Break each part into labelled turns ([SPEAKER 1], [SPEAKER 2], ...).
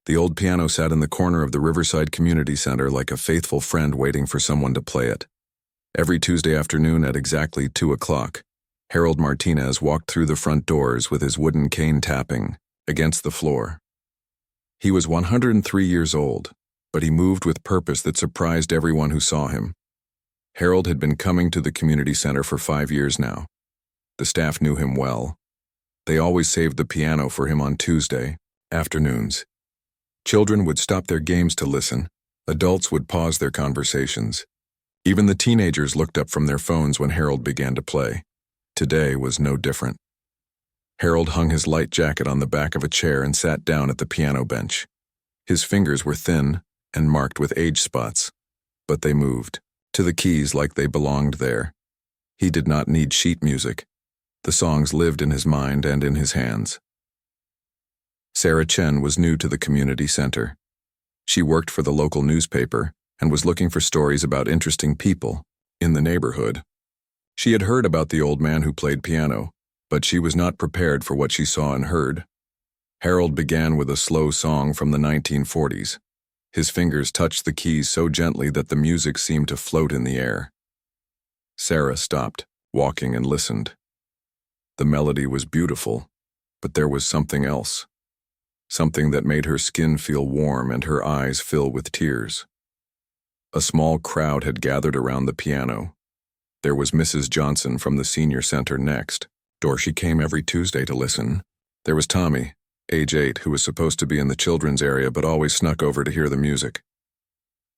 [SPEAKER 1] The old piano sat in the corner of the Riverside Community Center like a faithful friend waiting for someone to play it. Every Tuesday afternoon at exactly 2 o'clock, Harold Martinez walked through the front doors with his wooden cane tapping against the floor. He was 103 years old, but he moved with purpose that surprised everyone who saw him. Harold had been coming to the community center for 5 years now. The staff knew him well. They always saved the piano for him on Tuesday afternoons. Children would stop their games to listen. Adults would pause their conversations. Even the teenagers looked up from their phones when Harold began to play. Today was no different. Harold hung his light jacket on the back of a chair and sat down at the piano bench. His fingers were thin and marked with age spots, but they moved to the keys like they belonged there. He did not need sheet music. The songs lived in his mind and in his hands. Sarah Chen was new to the community center. She worked for the local newspaper and was looking for stories about interesting people in the neighborhood. She had heard about the old man who played piano, but she was not prepared for what she saw and heard. Harold began with a slow song from the 1940s. His fingers touched the keys so gently that the music seemed to float in the air. Sarah stopped, walking, and listened. The melody was beautiful, but there was something else. Something that made her skin feel warm and her eyes fill with tears. A small crowd had gathered around the piano. There was Mrs. Johnson from the senior center next, door she came every Tuesday to listen. There was Tommy, age 8, who was supposed to be in the children's area but always snuck over to hear the music.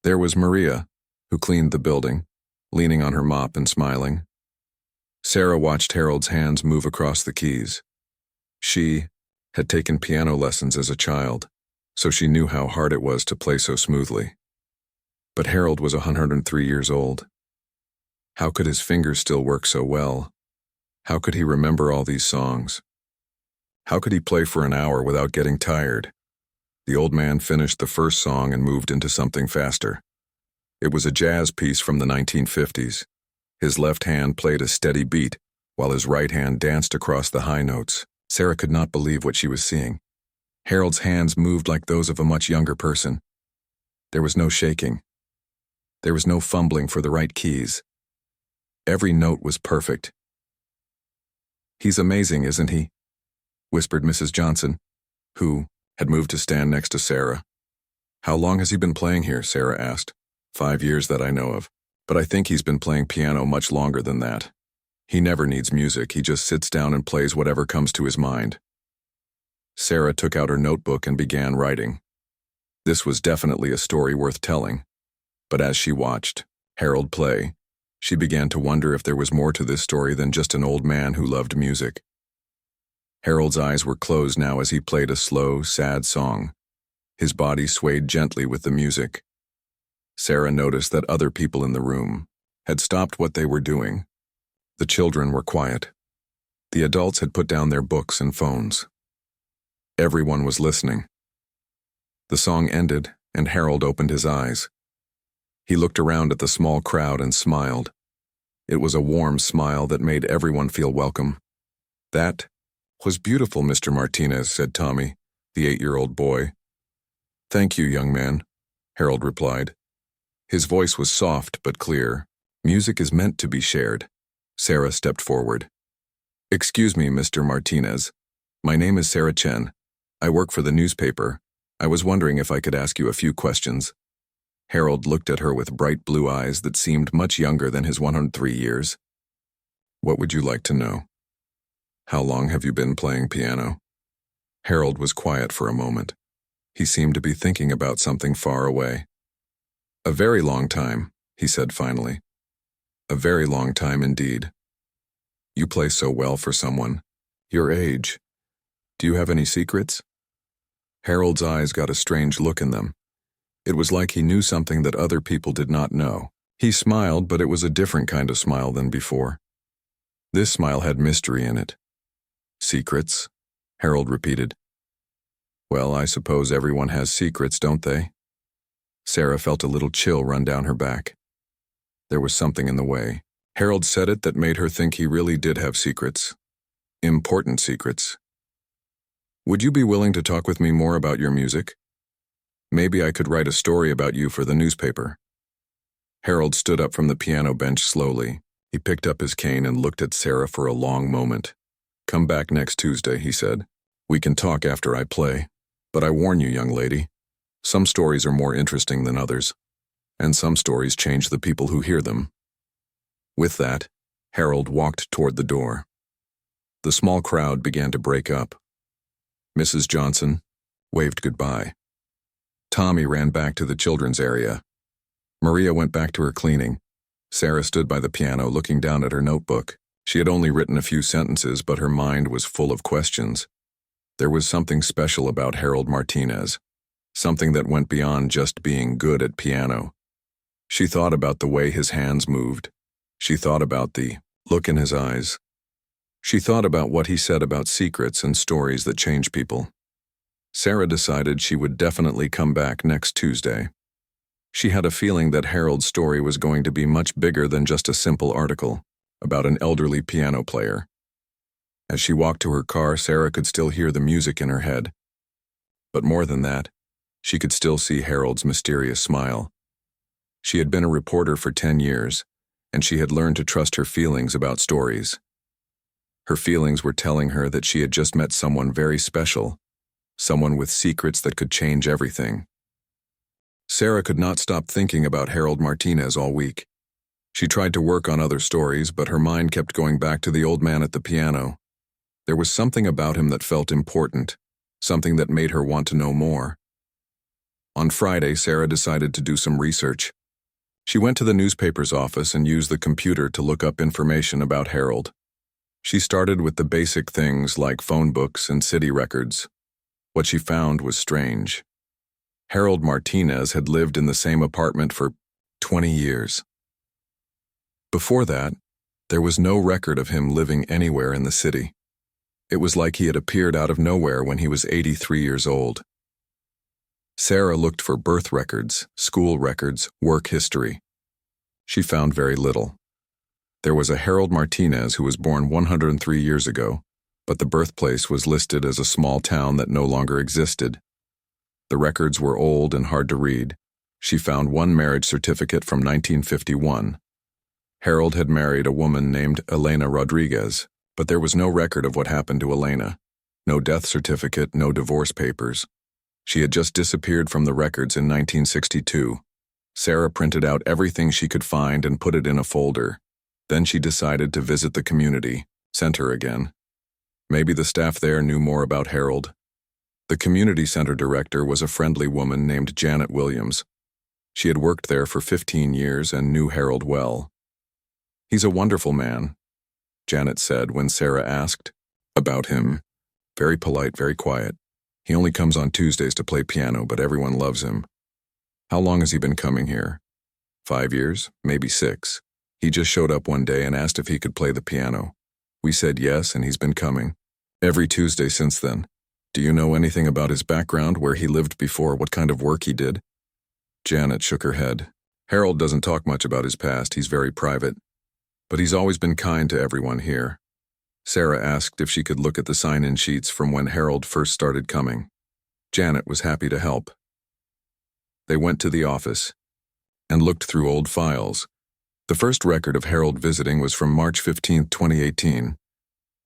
[SPEAKER 1] There was Maria, who cleaned the building, leaning on her mop and smiling. Sarah watched Harold's hands move across the keys. She had taken piano lessons as a child, so she knew how hard it was to play so smoothly. But Harold was 103 years old. How could his fingers still work so well? How could he remember all these songs? How could he play for an hour without getting tired? The old man finished the first song and moved into something faster. It was a jazz piece from the 1950s. His left hand played a steady beat, while his right hand danced across the high notes. Sarah could not believe what she was seeing. Harold's hands moved like those of a much younger person. There was no shaking. There was no fumbling for the right keys. Every note was perfect. "He's amazing, isn't he?" whispered Mrs. Johnson, who had moved to stand next to Sarah. "How long has he been playing here?" Sarah asked. 5 years that I know of, but I think he's been playing piano much longer than that. He never needs music, he just sits down and plays whatever comes to his mind." Sarah took out her notebook and began writing. This was definitely a story worth telling, but as she watched Harold play, she began to wonder if there was more to this story than just an old man who loved music. Harold's eyes were closed now as he played a slow, sad song. His body swayed gently with the music. Sarah noticed that other people in the room had stopped what they were doing. The children were quiet. The adults had put down their books and phones. Everyone was listening. The song ended, and Harold opened his eyes. He looked around at the small crowd and smiled. It was a warm smile that made everyone feel welcome. "That was beautiful, Mr. Martinez," said Tommy, the 8-year-old boy. "Thank you, young man," Harold replied. His voice was soft but clear. "Music is meant to be shared." Sarah stepped forward. "Excuse me, Mr. Martinez. My name is Sarah Chen. I work for the newspaper. I was wondering if I could ask you a few questions." Harold looked at her with bright blue eyes that seemed much younger than his 103 years. "What would you like to know?" "How long have you been playing piano?" Harold was quiet for a moment. He seemed to be thinking about something far away. "A very long time," he said finally. "A very long time indeed. You play so well for someone your age. Do you have any secrets?" Harold's eyes got a strange look in them. It was like he knew something that other people did not know. He smiled, but it was a different kind of smile than before. This smile had mystery in it. "Secrets?" Harold repeated. "Well, I suppose everyone has secrets, don't they?" Sarah felt a little chill run down her back. There was something in the way Harold said it that made her think he really did have secrets. Important secrets. "Would you be willing to talk with me more about your music?" Maybe I could write a story about you for the newspaper." Harold stood up from the piano bench slowly. He picked up his cane and looked at Sarah for a long moment. "Come back next Tuesday," he said. "We can talk after I play. But I warn you, young lady, some stories are more interesting than others, and some stories change the people who hear them." With that, Harold walked toward the door. The small crowd began to break up. Mrs. Johnson waved goodbye. Tommy ran back to the children's area. Maria went back to her cleaning. Sarah stood by the piano looking down at her notebook. She had only written a few sentences, but her mind was full of questions. There was something special about Harold Martinez, something that went beyond just being good at piano. She thought about the way his hands moved. She thought about the look in his eyes. She thought about what he said about secrets and stories that change people. Sarah decided she would definitely come back next Tuesday. She had a feeling that Harold's story was going to be much bigger than just a simple article about an elderly piano player. As she walked to her car, Sarah could still hear the music in her head. But more than that, she could still see Harold's mysterious smile. She had been a reporter for 10 years, and she had learned to trust her feelings about stories. Her feelings were telling her that she had just met someone very special, someone with secrets that could change everything. Sarah could not stop thinking about Harold Martinez all week. She tried to work on other stories, but her mind kept going back to the old man at the piano. There was something about him that felt important, something that made her want to know more. On Friday, Sarah decided to do some research. She went to the newspaper's office and used the computer to look up information about Harold. She started with the basic things like phone books and city records. What she found was strange. Harold Martinez had lived in the same apartment for 20 years. Before that, there was no record of him living anywhere in the city. It was like he had appeared out of nowhere when he was 83 years old. Sarah looked for birth records, school records, work history. She found very little. There was a Harold Martinez who was born 103 years ago, but the birthplace was listed as a small town that no longer existed. The records were old and hard to read. She found one marriage certificate from 1951. Harold had married a woman named Elena Rodriguez, but there was no record of what happened to Elena. No death certificate, no divorce papers. She had just disappeared from the records in 1962. Sarah printed out everything she could find and put it in a folder. Then she decided to visit the community center again. Maybe the staff there knew more about Harold. The community center director was a friendly woman named Janet Williams. She had worked there for 15 years and knew Harold well. "He's a wonderful man," Janet said when Sarah asked about him. "Very polite, very quiet. He only comes on Tuesdays to play piano, but everyone loves him." "How long has he been coming here?" 5 years, maybe 6. He just showed up one day and asked if he could play the piano. We said yes, and he's been coming every Tuesday since then. Do you know anything about his background, where he lived before, what kind of work he did?" Janet shook her head. "Harold doesn't talk much about his past. He's very private. But he's always been kind to everyone here." Sarah asked if she could look at the sign-in sheets from when Harold first started coming. Janet was happy to help. They went to the office and looked through old files. The first record of Harold visiting was from March 15, 2018.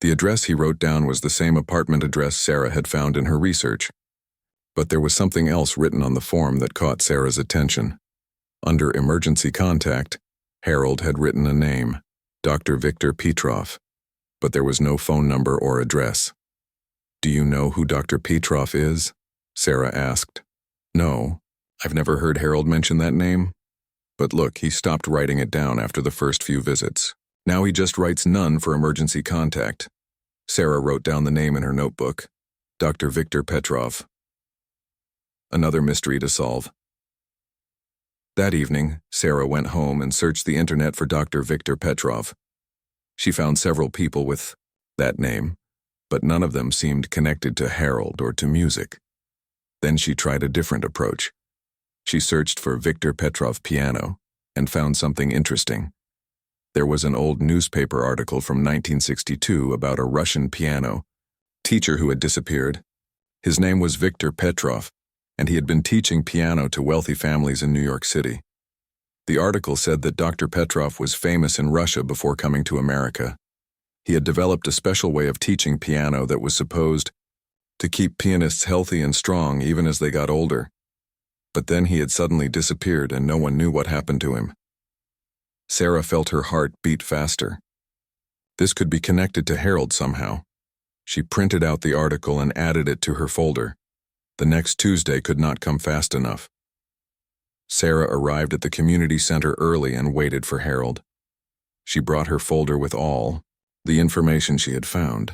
[SPEAKER 1] The address he wrote down was the same apartment address Sarah had found in her research. But there was something else written on the form that caught Sarah's attention. Under emergency contact, Harold had written a name, Dr. Victor Petrov, but there was no phone number or address. "Do you know who Dr. Petrov is?" Sarah asked. "No, I've never heard Harold mention that name. But look, he stopped writing it down after the first few visits. Now he just writes none for emergency contact." Sarah wrote down the name in her notebook, Dr. Victor Petrov. Another mystery to solve. That evening, Sarah went home and searched the internet for Dr. Victor Petrov. She found several people with that name, but none of them seemed connected to Harold or to music. Then she tried a different approach. She searched for Victor Petrov piano and found something interesting. There was an old newspaper article from 1962 about a Russian piano teacher who had disappeared. His name was Victor Petrov, and he had been teaching piano to wealthy families in New York City. The article said that Dr. Petrov was famous in Russia before coming to America. He had developed a special way of teaching piano that was supposed to keep pianists healthy and strong even as they got older. But then he had suddenly disappeared and no one knew what happened to him. Sarah felt her heart beat faster. This could be connected to Harold somehow. She printed out the article and added it to her folder. The next Tuesday could not come fast enough. Sarah arrived at the community center early and waited for Harold. She brought her folder with all the information she had found.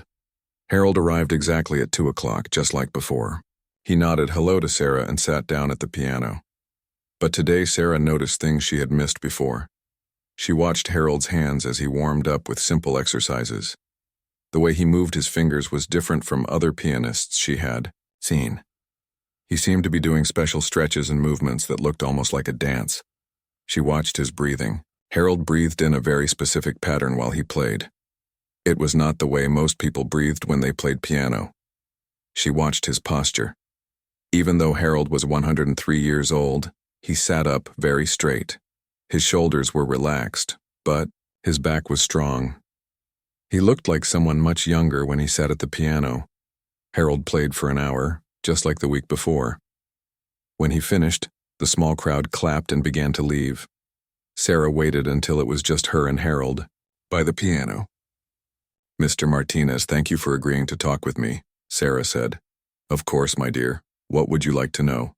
[SPEAKER 1] Harold arrived exactly at 2 o'clock, just like before. He nodded hello to Sarah and sat down at the piano. But today Sarah noticed things she had missed before. She watched Harold's hands as he warmed up with simple exercises. The way he moved his fingers was different from other pianists she had seen. He seemed to be doing special stretches and movements that looked almost like a dance. She watched his breathing. Harold breathed in a very specific pattern while he played. It was not the way most people breathed when they played piano. She watched his posture. Even though Harold was 103 years old, he sat up very straight. His shoulders were relaxed, but his back was strong. He looked like someone much younger when he sat at the piano. Harold played for an hour, just like the week before. When he finished, the small crowd clapped and began to leave. Sarah waited until it was just her and Harold by the piano. "Mr. Martinez, thank you for agreeing to talk with me," Sarah said. "Of course, my dear. What would you like to know?"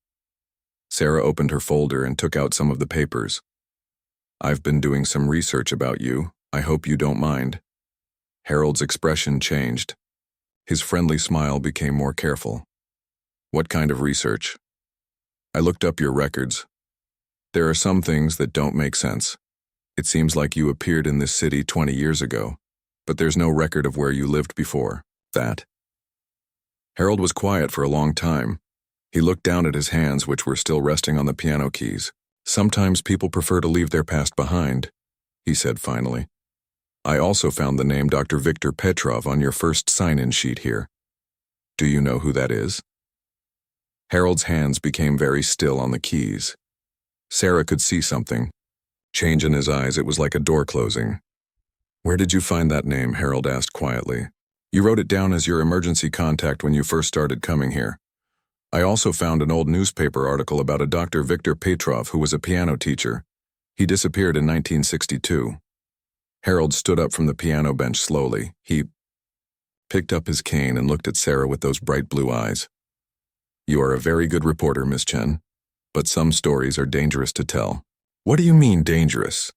[SPEAKER 1] Sarah opened her folder and took out some of the papers. "I've been doing some research about you. I hope you don't mind." Harold's expression changed. His friendly smile became more careful. "What kind of research?" "I looked up your records. There are some things that don't make sense. It seems like you appeared in this city 20 years ago, but there's no record of where you lived before that." Harold was quiet for a long time. He looked down at his hands, which were still resting on the piano keys. "Sometimes people prefer to leave their past behind," he said finally. "I also found the name Dr. Viktor Petrov on your first sign-in sheet here. Do you know who that is?" Harold's hands became very still on the keys. Sarah could see something. Change in his eyes, it was like a door closing. "Where did you find that name?" Harold asked quietly. "You wrote it down as your emergency contact when you first started coming here. I also found an old newspaper article about a Dr. Viktor Petrov who was a piano teacher. He disappeared in 1962. Harold stood up from the piano bench slowly. He picked up his cane and looked at Sarah with those bright blue eyes. "You are a very good reporter, Miss Chen, but some stories are dangerous to tell." "What do you mean, dangerous?"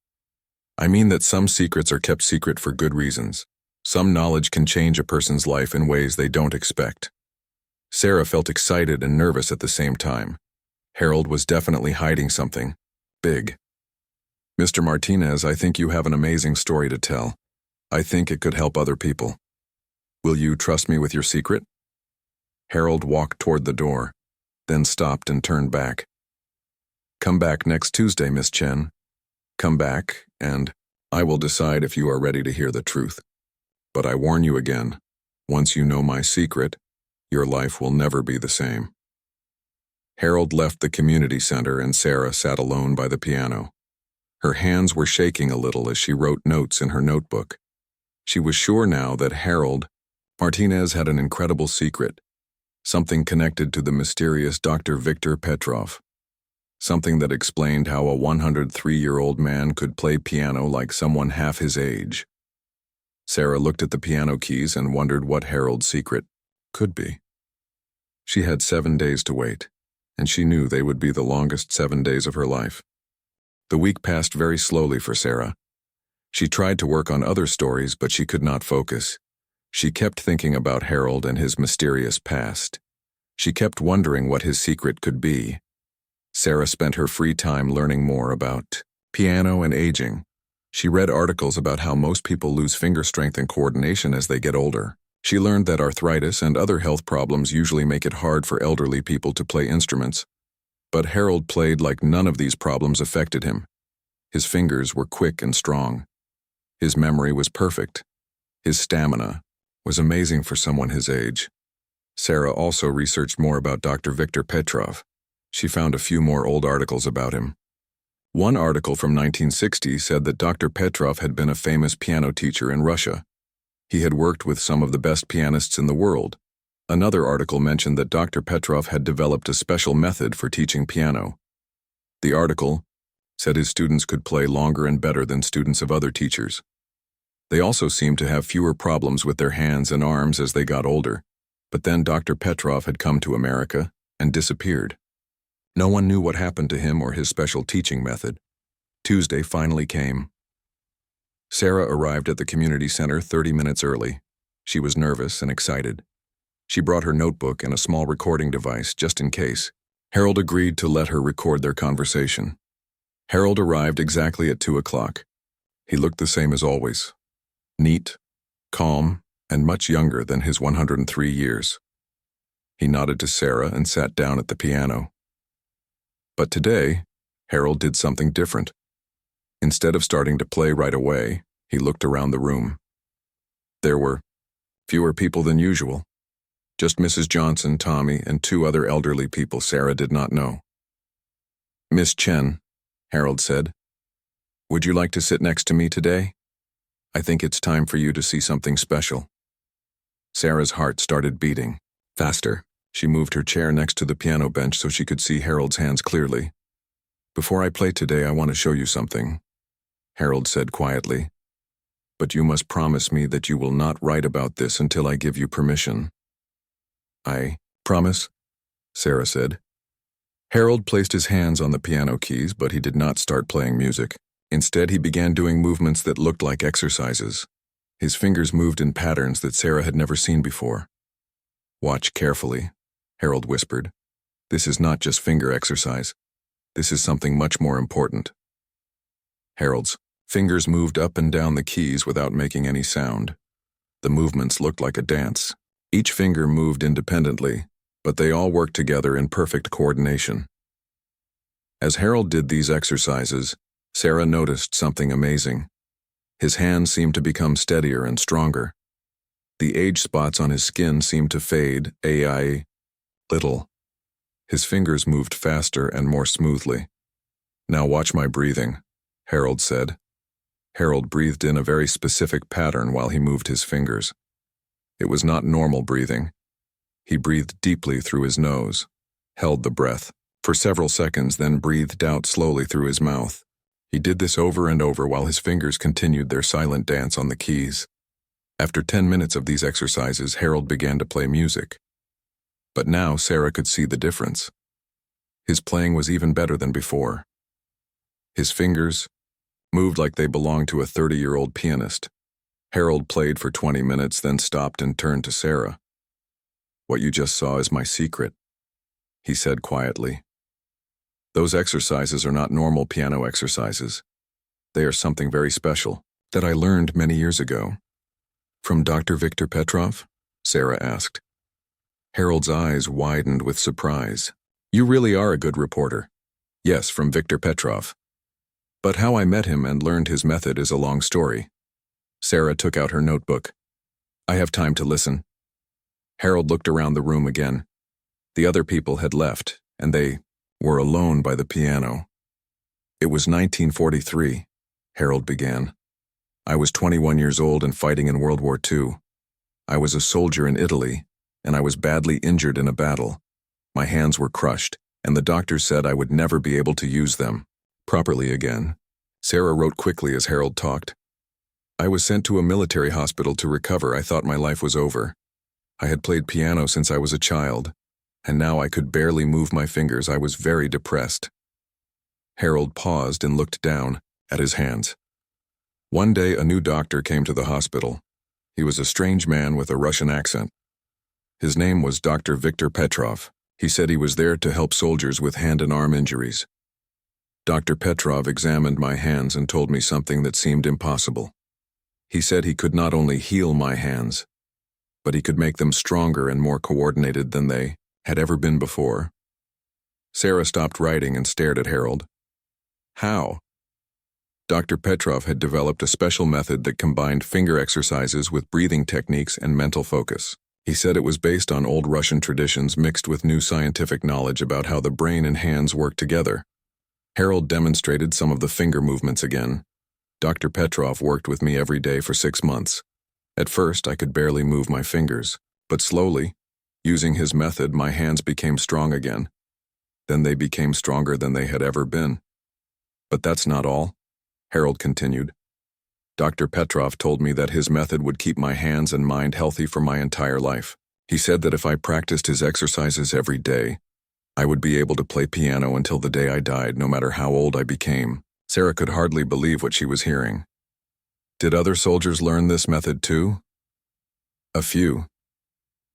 [SPEAKER 1] "I mean that some secrets are kept secret for good reasons. Some knowledge can change a person's life in ways they don't expect." Sarah felt excited and nervous at the same time. Harold was definitely hiding something big. "Mr. Martinez, I think you have an amazing story to tell. I think it could help other people. Will you trust me with your secret?" Harold walked toward the door, then stopped and turned back. "Come back next Tuesday, Miss Chen. Come back, and I will decide if you are ready to hear the truth. But I warn you again, once you know my secret, your life will never be the same." Harold left the community center and Sarah sat alone by the piano. Her hands were shaking a little as she wrote notes in her notebook. She was sure now that Harold Martinez had an incredible secret, something connected to the mysterious Dr. Viktor Petrov, something that explained how a 103-year-old man could play piano like someone half his age. Sarah looked at the piano keys and wondered what Harold's secret could be. She had 7 days to wait, and she knew they would be the longest 7 days of her life. The week passed very slowly for Sarah. She tried to work on other stories, but she could not focus. She kept thinking about Harold and his mysterious past. She kept wondering what his secret could be. Sarah spent her free time learning more about piano and aging. She read articles about how most people lose finger strength and coordination as they get older. She learned that arthritis and other health problems usually make it hard for elderly people to play instruments. But Harold played like none of these problems affected him. His fingers were quick and strong. His memory was perfect. His stamina was amazing for someone his age. Sarah also researched more about Dr. Viktor Petrov. She found a few more old articles about him. One article from 1960 said that Dr. Petrov had been a famous piano teacher in Russia. He had worked with some of the best pianists in the world. Another article mentioned that Dr. Petrov had developed a special method for teaching piano. The article said his students could play longer and better than students of other teachers. They also seemed to have fewer problems with their hands and arms as they got older. But then Dr. Petrov had come to America and disappeared. No one knew what happened to him or his special teaching method. Tuesday finally came. Sarah arrived at the community center 30 minutes early. She was nervous and excited. She brought her notebook and a small recording device just in case. Harold agreed to let her record their conversation. Harold arrived exactly at 2 o'clock. He looked the same as always. Neat, calm, and much younger than his 103 years. He nodded to Sarah and sat down at the piano. But today, Harold did something different. Instead of starting to play right away, he looked around the room. There were fewer people than usual. Just Mrs. Johnson, Tommy, and 2 other elderly people Sarah did not know. "Miss Chen," Harold said, "would you like to sit next to me today? I think it's time for you to see something special." Sarah's heart started beating faster. She moved her chair next to the piano bench so she could see Harold's hands clearly. "Before I play today, I want to show you something," Harold said quietly. "But you must promise me that you will not write about this until I give you permission." "I promise," Sarah said. Harold placed his hands on the piano keys, but he did not start playing music. Instead, he began doing movements that looked like exercises. His fingers moved in patterns that Sarah had never seen before. "Watch carefully," Harold whispered. "This is not just finger exercise. This is something much more important." Harold's fingers moved up and down the keys without making any sound. The movements looked like a dance. Each finger moved independently, but they all worked together in perfect coordination. As Harold did these exercises, Sarah noticed something amazing. His hands seemed to become steadier and stronger. The age spots on his skin seemed to fade a little. His fingers moved faster and more smoothly. "Now watch my breathing," Harold said. Harold breathed in a very specific pattern while he moved his fingers. It was not normal breathing. He breathed deeply through his nose, held the breath for several seconds, then breathed out slowly through his mouth. He did this over and over while his fingers continued their silent dance on the keys. After 10 minutes of these exercises, Harold began to play music. But now Sarah could see the difference. His playing was even better than before. His fingers moved like they belonged to a 30-year-old pianist. Harold played for 20 minutes, then stopped and turned to Sarah. "What you just saw is my secret," he said quietly. "Those exercises are not normal piano exercises. They are something very special that I learned many years ago." "From Dr. Viktor Petrov?" Sarah asked. Harold's eyes widened with surprise. "You really are a good reporter." "Yes, from Viktor Petrov. But how I met him and learned his method is a long story." Sarah took out her notebook. "I have time to listen." Harold looked around the room again. The other people had left, and they were alone by the piano. "It was 1943, Harold began. "I was 21 years old and fighting in World War II. I was a soldier in Italy, and I was badly injured in a battle. My hands were crushed, and the doctors said I would never be able to use them properly again." Sarah wrote quickly as Harold talked. "I was sent to a military hospital to recover. I thought my life was over. I had played piano since I was a child, and now I could barely move my fingers. I was very depressed." Harold paused and looked down at his hands. "One day a new doctor came to the hospital. He was a strange man with a Russian accent. His name was Dr. Viktor Petrov. He said he was there to help soldiers with hand and arm injuries. Dr. Petrov examined my hands and told me something that seemed impossible. He said he could not only heal my hands, but he could make them stronger and more coordinated than they had ever been before." Sarah stopped writing and stared at Harold. "How?" Dr. Petrov had developed a special method that combined finger exercises with breathing techniques and mental focus. He said it was based on old Russian traditions mixed with new scientific knowledge about how the brain and hands work together. Harold demonstrated some of the finger movements again. Dr. Petrov worked with me every day for 6 months. At first, I could barely move my fingers, but slowly, using his method, my hands became strong again. Then they became stronger than they had ever been. But that's not all, Harold continued. Dr. Petrov told me that his method would keep my hands and mind healthy for my entire life. He said that if I practiced his exercises every day, I would be able to play piano until the day I died, no matter how old I became. Sarah could hardly believe what she was hearing. Did other soldiers learn this method too? A few.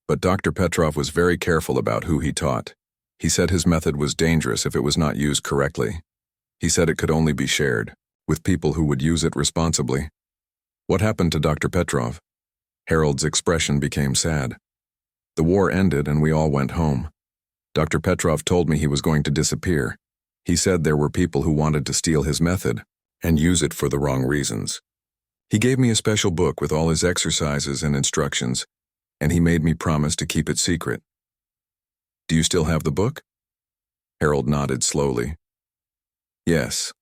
[SPEAKER 1] But Dr. Petrov was very careful about who he taught. He said his method was dangerous if it was not used correctly. He said it could only be shared with people who would use it responsibly. What happened to Dr. Petrov? Harold's expression became sad. The war ended and we all went home. Dr. Petrov told me he was going to disappear. He said there were people who wanted to steal his method and use it for the wrong reasons. He gave me a special book with all his exercises and instructions, and he made me promise to keep it secret. Do you still have the book? Harold nodded slowly. Yes.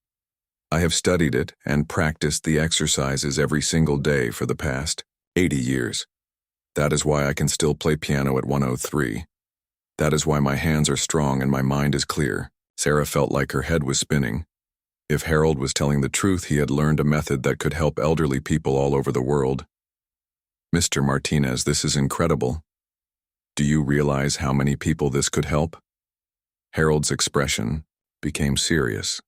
[SPEAKER 1] I have studied it and practiced the exercises every single day for the past 80 years. That is why I can still play piano at 103. That is why my hands are strong and my mind is clear. Sarah felt like her head was spinning. If Harold was telling the truth, he had learned a method that could help elderly people all over the world. Mr. Martinez, this is incredible. Do you realize how many people this could help? Harold's expression became serious.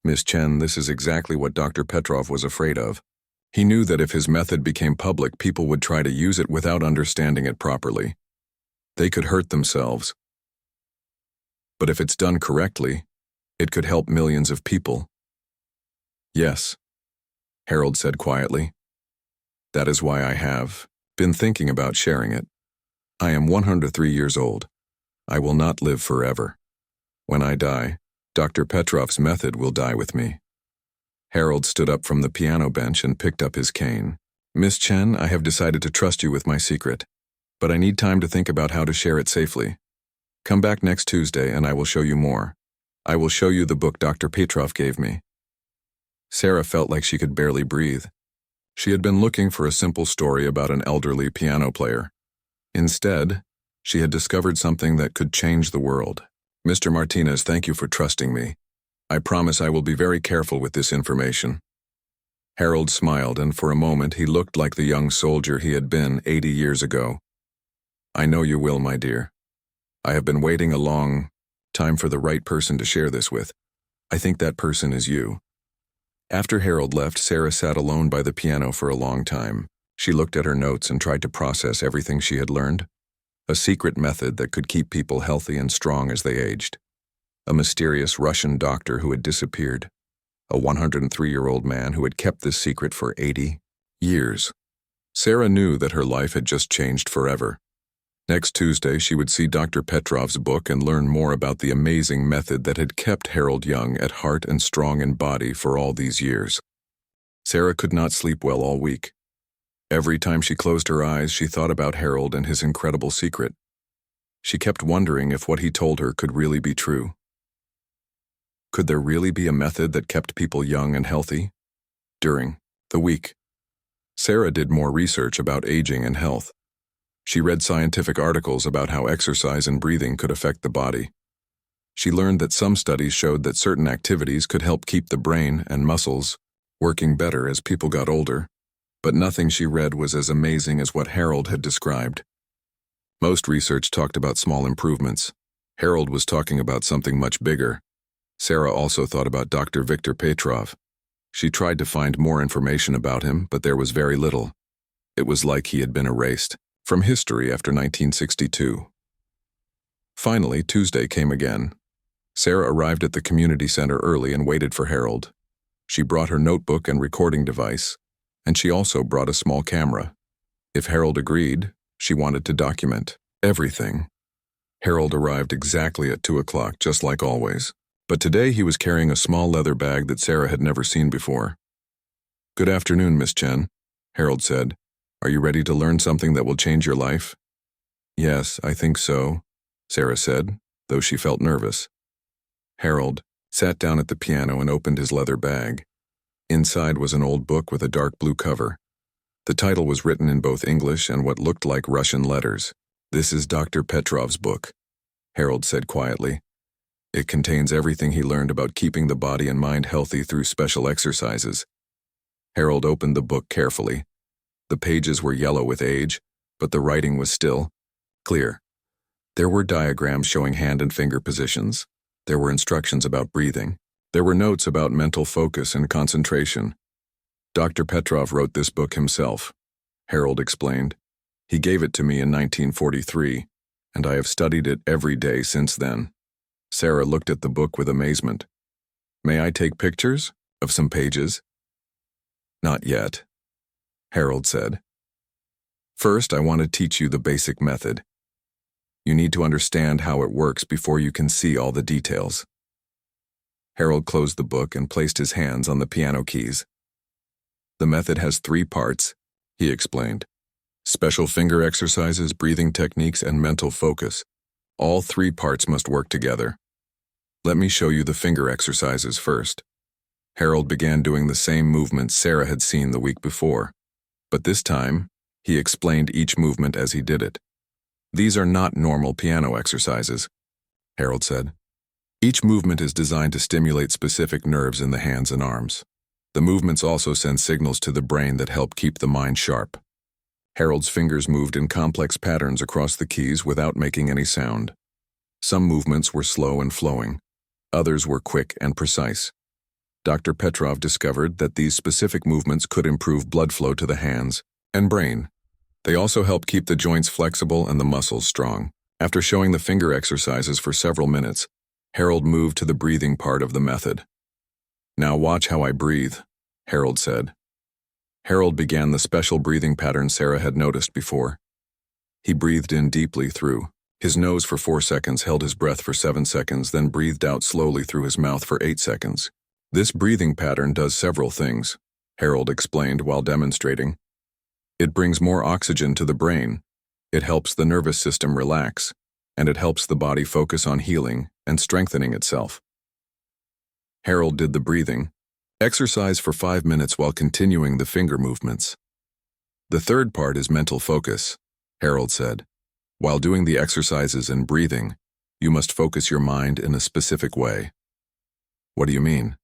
[SPEAKER 1] Miss Chen, this is exactly what Dr. Petrov was afraid of. He knew that if his method became public, people would try to use it without understanding it properly. They could hurt themselves. But if it's done correctly, it could help millions of people. Yes, Harold said quietly. That is why I have been thinking about sharing it. I am 103 years old. I will not live forever. When I die, Dr. Petrov's method will die with me. Harold stood up from the piano bench and picked up his cane. Miss Chen, I have decided to trust you with my secret, but I need time to think about how to share it safely. Come back next Tuesday and I will show you more. I will show you the book Dr. Petrov gave me. Sarah felt like she could barely breathe. She had been looking for a simple story about an elderly piano player. Instead, she had discovered something that could change the world. Mr. Martinez, thank you for trusting me. I promise I will be very careful with this information. Harold smiled, and for a moment he looked like the young soldier he had been 80 years ago. I know you will, my dear. I have been waiting a long time for the right person to share this with. I think that person is you. After Harold left, Sarah sat alone by the piano for a long time. She looked at her notes and tried to process everything she had learned. A secret method that could keep people healthy and strong as they aged. A mysterious Russian doctor who had disappeared. A 103-year-old man who had kept this secret for 80 years. Sarah knew that her life had just changed forever. Next Tuesday, she would see Dr. Petrov's book and learn more about the amazing method that had kept Harold young at heart and strong in body for all these years. Sarah could not sleep well all week. Every time she closed her eyes, she thought about Harold and his incredible secret. She kept wondering if what he told her could really be true. Could there really be a method that kept people young and healthy? During the week, Sarah did more research about aging and health. She read scientific articles about how exercise and breathing could affect the body. She learned that some studies showed that certain activities could help keep the brain and muscles working better as people got older. But nothing she read was as amazing as what Harold had described. Most research talked about small improvements. Harold was talking about something much bigger. Sarah also thought about Dr. Viktor Petrov. She tried to find more information about him, but there was very little. It was like he had been erased from history after 1962. Finally, Tuesday came again. Sarah arrived at the community center early and waited for Harold. She brought her notebook and recording device, and she also brought a small camera. If Harold agreed, she wanted to document everything. Harold arrived exactly at 2 o'clock, just like always. But today he was carrying a small leather bag that Sarah had never seen before. Good afternoon, Miss Chen, Harold said. Are you ready to learn something that will change your life? Yes, I think so, Sarah said, though she felt nervous. Harold sat down at the piano and opened his leather bag. Inside was an old book with a dark blue cover. The title was written in both English and what looked like Russian letters. "This is Dr. Petrov's book," Harold said quietly. "It contains everything he learned about keeping the body and mind healthy through special exercises." Harold opened the book carefully. The pages were yellow with age, but the writing was still clear. There were diagrams showing hand and finger positions. There were instructions about breathing. There were notes about mental focus and concentration. Dr. Petrov wrote this book himself, Harold explained. He gave it to me in 1943, and I have studied it every day since then. Sarah looked at the book with amazement. "May I take pictures of some pages?" "Not yet," Harold said. "First, I want to teach you the basic method. You need to understand how it works before you can see all the details." Harold closed the book and placed his hands on the piano keys. "The method has 3 parts," he explained. "Special finger exercises, breathing techniques, and mental focus. All 3 parts must work together. Let me show you the finger exercises first." Harold began doing the same movements Sarah had seen the week before, but this time, he explained each movement as he did it. "These are not normal piano exercises," Harold said. "Each movement is designed to stimulate specific nerves in the hands and arms. The movements also send signals to the brain that help keep the mind sharp." Harold's fingers moved in complex patterns across the keys without making any sound. Some movements were slow and flowing. Others were quick and precise. Dr. Petrov discovered that these specific movements could improve blood flow to the hands and brain. They also help keep the joints flexible and the muscles strong. After showing the finger exercises for several minutes, Harold moved to the breathing part of the method. "Now watch how I breathe," Harold said. Harold began the special breathing pattern Sarah had noticed before. He breathed in deeply through his nose for 4 seconds, held his breath for 7 seconds, then breathed out slowly through his mouth for 8 seconds. This breathing pattern does several things, Harold explained while demonstrating. It brings more oxygen to the brain, it helps the nervous system relax, and it helps the body focus on healing and strengthening itself. Harold did the breathing exercise for 5 minutes while continuing the finger movements. "The third part is mental focus," Harold said. "While doing the exercises and breathing, you must focus your mind in a specific way." "What do you mean?"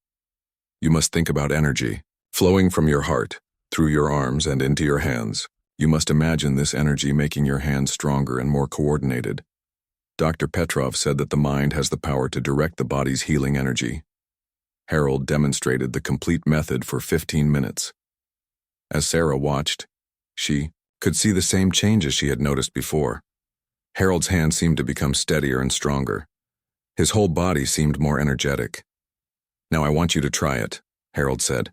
[SPEAKER 1] "You must think about energy flowing from your heart, through your arms and into your hands. You must imagine this energy making your hands stronger and more coordinated." Dr. Petrov said that the mind has the power to direct the body's healing energy. Harold demonstrated the complete method for 15 minutes. As Sarah watched, she could see the same changes she had noticed before. Harold's hands seemed to become steadier and stronger. His whole body seemed more energetic. "Now I want you to try it," Harold said.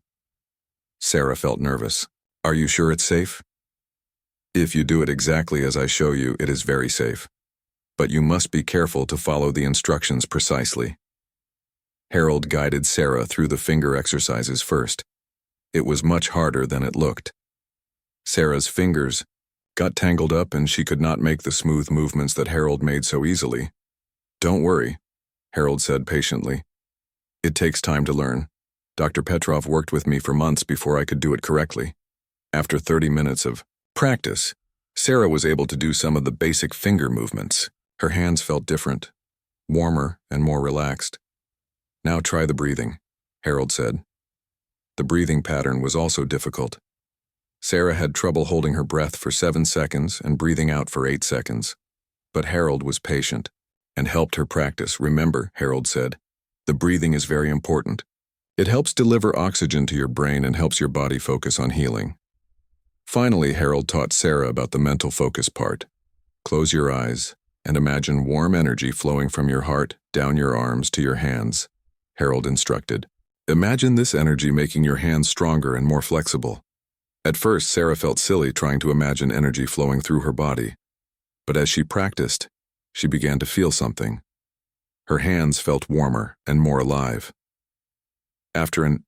[SPEAKER 1] Sarah felt nervous. "Are you sure it's safe?" "If you do it exactly as I show you, it is very safe. But you must be careful to follow the instructions precisely." Harold guided Sarah through the finger exercises first. It was much harder than it looked. Sarah's fingers got tangled up and she could not make the smooth movements that Harold made so easily. "Don't worry," Harold said patiently. "It takes time to learn. Dr. Petrov worked with me for months before I could do it correctly." After 30 minutes of practice, Sarah was able to do some of the basic finger movements. Her hands felt different, warmer and more relaxed. "Now try the breathing," Harold said. The breathing pattern was also difficult. Sarah had trouble holding her breath for 7 seconds and breathing out for 8 seconds. But Harold was patient and helped her practice. "Remember," Harold said, "the breathing is very important. It helps deliver oxygen to your brain and helps your body focus on healing." Finally, Harold taught Sarah about the mental focus part. "Close your eyes and imagine warm energy flowing from your heart down your arms to your hands," Harold instructed. "Imagine this energy making your hands stronger and more flexible." At first, Sarah felt silly trying to imagine energy flowing through her body. But as she practiced, she began to feel something. Her hands felt warmer and more alive. After an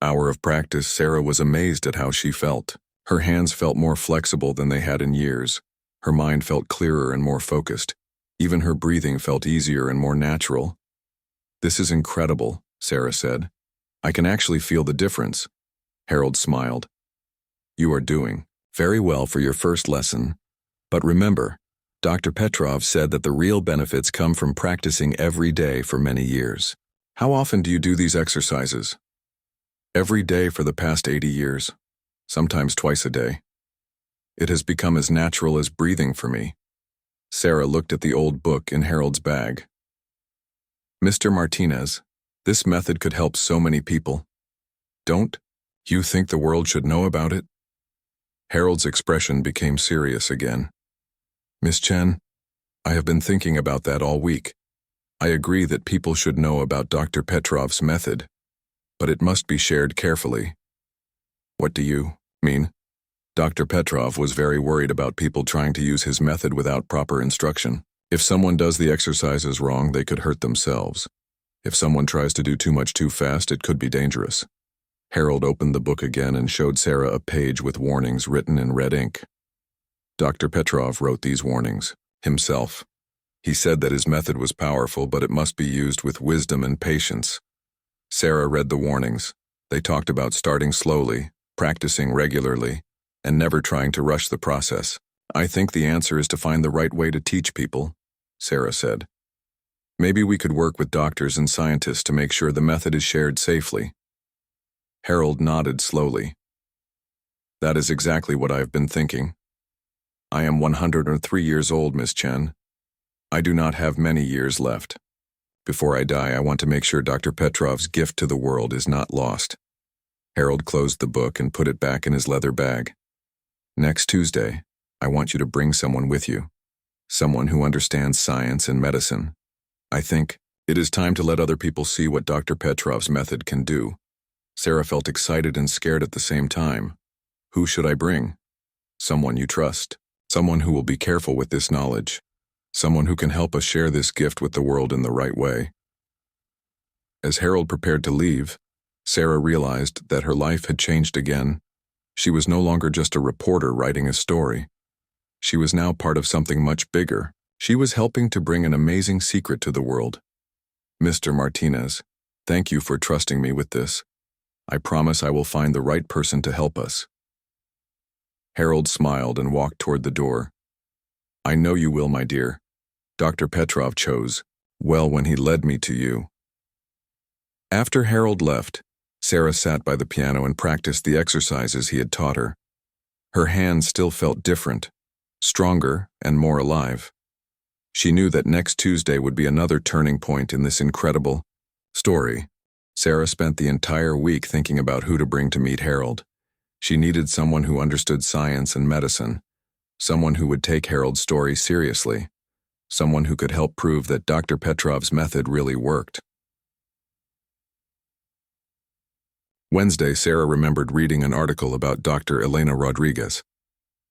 [SPEAKER 1] hour of practice, Sarah was amazed at how she felt. Her hands felt more flexible than they had in years. Her mind felt clearer and more focused. Even her breathing felt easier and more natural. "This is incredible," Sarah said. "I can actually feel the difference." Harold smiled. "You are doing very well for your first lesson. But remember, Dr. Petrov said that the real benefits come from practicing every day for many years." "How often do you do these exercises?" "Every day for the past 80 years, sometimes twice a day. It has become as natural as breathing for me." Sarah looked at the old book in Harold's bag. "Mr. Martinez, this method could help so many people. Don't you think the world should know about it?" Harold's expression became serious again. "Miss Chen, I have been thinking about that all week. I agree that people should know about Dr. Petrov's method, but it must be shared carefully." "What do you mean?" Dr. Petrov was very worried about people trying to use his method without proper instruction. If someone does the exercises wrong, they could hurt themselves. If someone tries to do too much too fast, it could be dangerous. Harold opened the book again and showed Sarah a page with warnings written in red ink. Dr. Petrov wrote these warnings himself. He said that his method was powerful, but it must be used with wisdom and patience. Sarah read the warnings. They talked about starting slowly, practicing regularly, and never trying to rush the process. "I think the answer is to find the right way to teach people," Sarah said. "Maybe we could work with doctors and scientists to make sure the method is shared safely." Harold nodded slowly. "That is exactly what I have been thinking. I am 103 years old, Miss Chen. I do not have many years left. Before I die, I want to make sure Dr. Petrov's gift to the world is not lost." Harold closed the book and put it back in his leather bag. "Next Tuesday, I want you to bring someone with you, someone who understands science and medicine. I think it is time to let other people see what Dr. Petrov's method can do." Sarah felt excited and scared at the same time. "Who should I bring?" "Someone you trust, someone who will be careful with this knowledge, someone who can help us share this gift with the world in the right way." As Harold prepared to leave, Sarah realized that her life had changed again. She was no longer just a reporter writing a story. She was now part of something much bigger. She was helping to bring an amazing secret to the world. "Mr. Martinez, thank you for trusting me with this. I promise I will find the right person to help us." Harold smiled and walked toward the door. "I know you will, my dear. Dr. Petrov chose well when he led me to you." After Harold left, Sarah sat by the piano and practiced the exercises he had taught her. Her hands still felt different, stronger and more alive. She knew that next Tuesday would be another turning point in this incredible story. Sarah spent the entire week thinking about who to bring to meet Harold. She needed someone who understood science and medicine, someone who would take Harold's story seriously, someone who could help prove that Dr. Petrov's method really worked. Wednesday, Sarah remembered reading an article about Dr. Elena Rodriguez.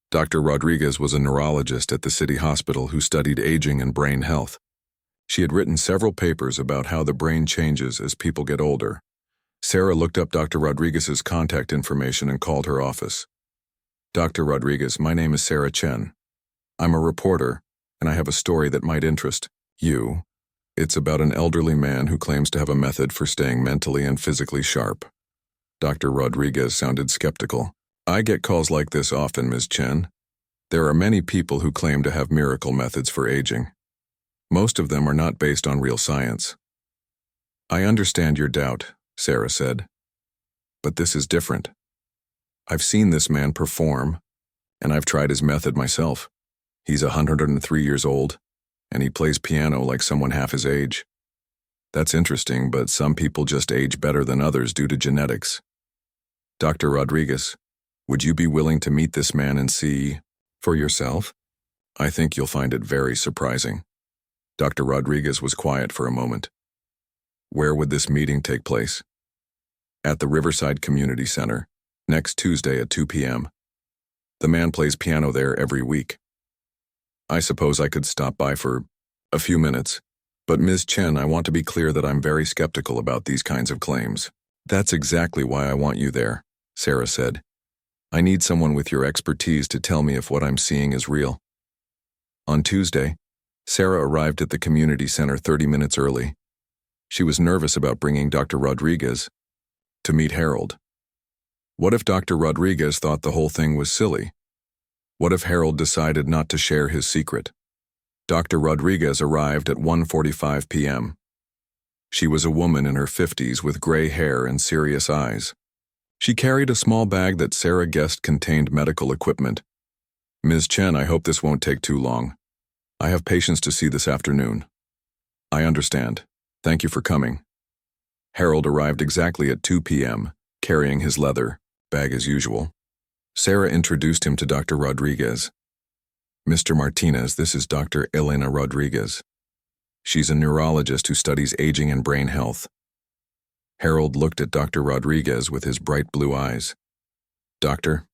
[SPEAKER 1] Dr. Rodriguez was a neurologist at the city hospital who studied aging and brain health. She had written several papers about how the brain changes as people get older. Sarah looked up Dr. Rodriguez's contact information and called her office. "Dr. Rodriguez, my name is Sarah Chen. I'm a reporter, and I have a story that might interest you. It's about an elderly man who claims to have a method for staying mentally and physically sharp." Dr. Rodriguez sounded skeptical. "I get calls like this often, Ms. Chen. There are many people who claim to have miracle methods for aging. Most of them are not based on real science." "I understand your doubt," Sarah said. "But this is different. I've seen this man perform, and I've tried his method myself. He's 103 years old, and he plays piano like someone half his age. That's interesting, but some people just age better than others due to genetics. Dr. Rodriguez, would you be willing to meet this man and see for yourself? I think you'll find it very surprising." Dr. Rodriguez was quiet for a moment. "Where would this meeting take place?" "At the Riverside Community Center, next Tuesday at 2 p.m. The man plays piano there every week. I suppose I could stop by for a few minutes. But Ms. Chen, I want to be clear that I'm very skeptical about these kinds of claims." "That's exactly why I want you there," Sarah said. "I need someone with your expertise to tell me if what I'm seeing is real." On Tuesday, Sarah arrived at the community center 30 minutes early. She was nervous about bringing Dr. Rodriguez to meet Harold. What if Dr. Rodriguez thought the whole thing was silly? What if Harold decided not to share his secret? Dr. Rodriguez arrived at 1:45 p.m. She was a woman in her 50s with gray hair and serious eyes. She carried a small bag that Sarah guessed contained medical equipment. "Ms. Chen, I hope this won't take too long. I have patients to see this afternoon." "I understand. Thank you for coming." Harold arrived exactly at 2 p.m., carrying his leather bag as usual. Sarah introduced him to Dr. Rodriguez. "Mr. Martinez, this is Dr. Elena Rodriguez. She's a neurologist who studies aging and brain health." Harold looked at Dr. Rodriguez with his bright blue eyes. "Doctor,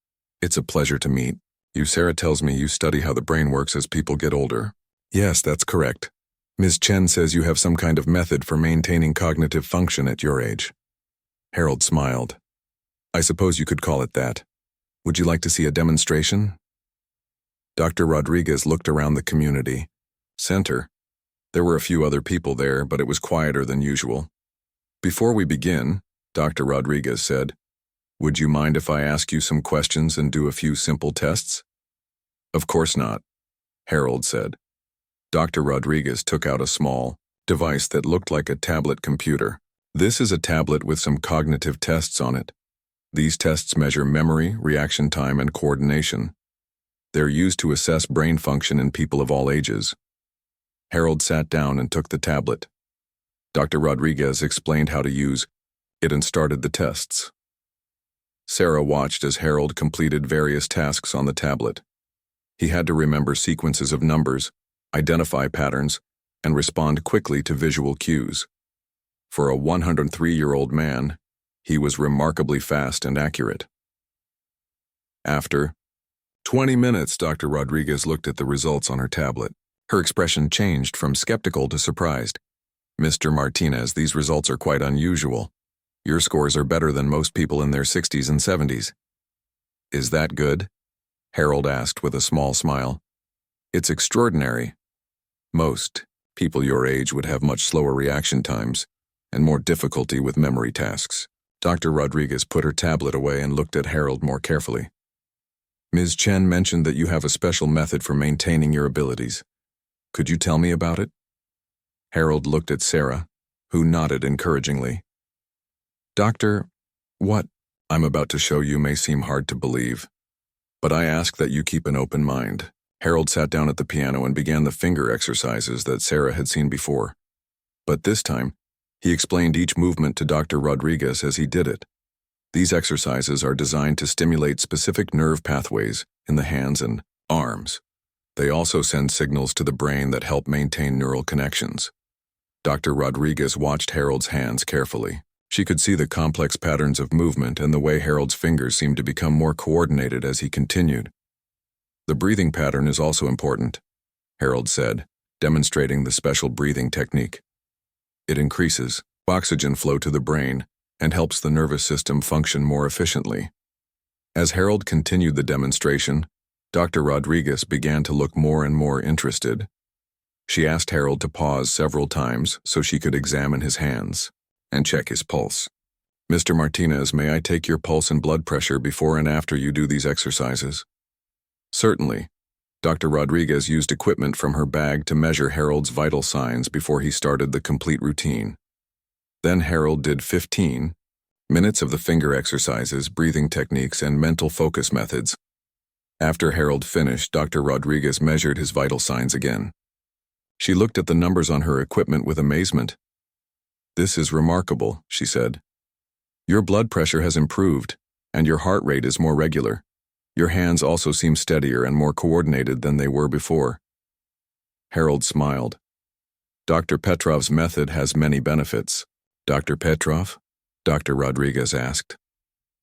[SPEAKER 1] it's a pleasure to meet you. Sarah tells me you study how the brain works as people get older." "Yes, that's correct. Ms. Chen says you have some kind of method for maintaining cognitive function at your age." Harold smiled. "I suppose you could call it that. Would you like to see a demonstration?" Dr. Rodriguez looked around the community center. There were a few other people there, but it was quieter than usual. "Before we begin," Dr. Rodriguez said, "would you mind if I ask you some questions and do a few simple tests?" "Of course not," Harold said. Dr. Rodriguez took out a small device that looked like a tablet computer. "This is a tablet with some cognitive tests on it. These tests measure memory, reaction time, and coordination. They're used to assess brain function in people of all ages." Harold sat down and took the tablet. Dr. Rodriguez explained how to use it and started the tests. Sarah watched as Harold completed various tasks on the tablet. He had to remember sequences of numbers, identify patterns, and respond quickly to visual cues. For a 103-year-old man, he was remarkably fast and accurate. After 20 minutes, Dr. Rodriguez looked at the results on her tablet. Her expression changed from skeptical to surprised. "Mr. Martinez, these results are quite unusual. Your scores are better than most people in their 60s and 70s. "Is that good?" Harold asked with a small smile. "It's extraordinary. Most people your age would have much slower reaction times and more difficulty with memory tasks." Dr. Rodriguez put her tablet away and looked at Harold more carefully. "Ms. Chen mentioned that you have a special method for maintaining your abilities. Could you tell me about it?" Harold looked at Sarah, who nodded encouragingly. "Doctor, what I'm about to show you may seem hard to believe, but I ask that you keep an open mind." Harold sat down at the piano and began the finger exercises that Sarah had seen before. But this time, he explained each movement to Dr. Rodriguez as he did it. These exercises are designed to stimulate specific nerve pathways in the hands and arms. They also send signals to the brain that help maintain neural connections. Dr. Rodriguez watched Harold's hands carefully. She could see the complex patterns of movement and the way Harold's fingers seemed to become more coordinated as he continued. "The breathing pattern is also important," Harold said, demonstrating the special breathing technique. "It increases oxygen flow to the brain and helps the nervous system function more efficiently." As Harold continued the demonstration, Dr. Rodriguez began to look more and more interested. She asked Harold to pause several times so she could examine his hands and check his pulse. "Mr. Martinez, may I take your pulse and blood pressure before and after you do these exercises?" "Certainly." Dr. Rodriguez used equipment from her bag to measure Harold's vital signs before he started the complete routine. Then Harold did 15 minutes of the finger exercises, breathing techniques, and mental focus methods. After Harold finished, Dr. Rodriguez measured his vital signs again. She looked at the numbers on her equipment with amazement. "This is remarkable," she said. "Your blood pressure has improved, and your heart rate is more regular. Your hands also seem steadier and more coordinated than they were before." Harold smiled. "Dr. Petrov's method has many benefits." "Dr. Petrov?" Dr. Rodriguez asked.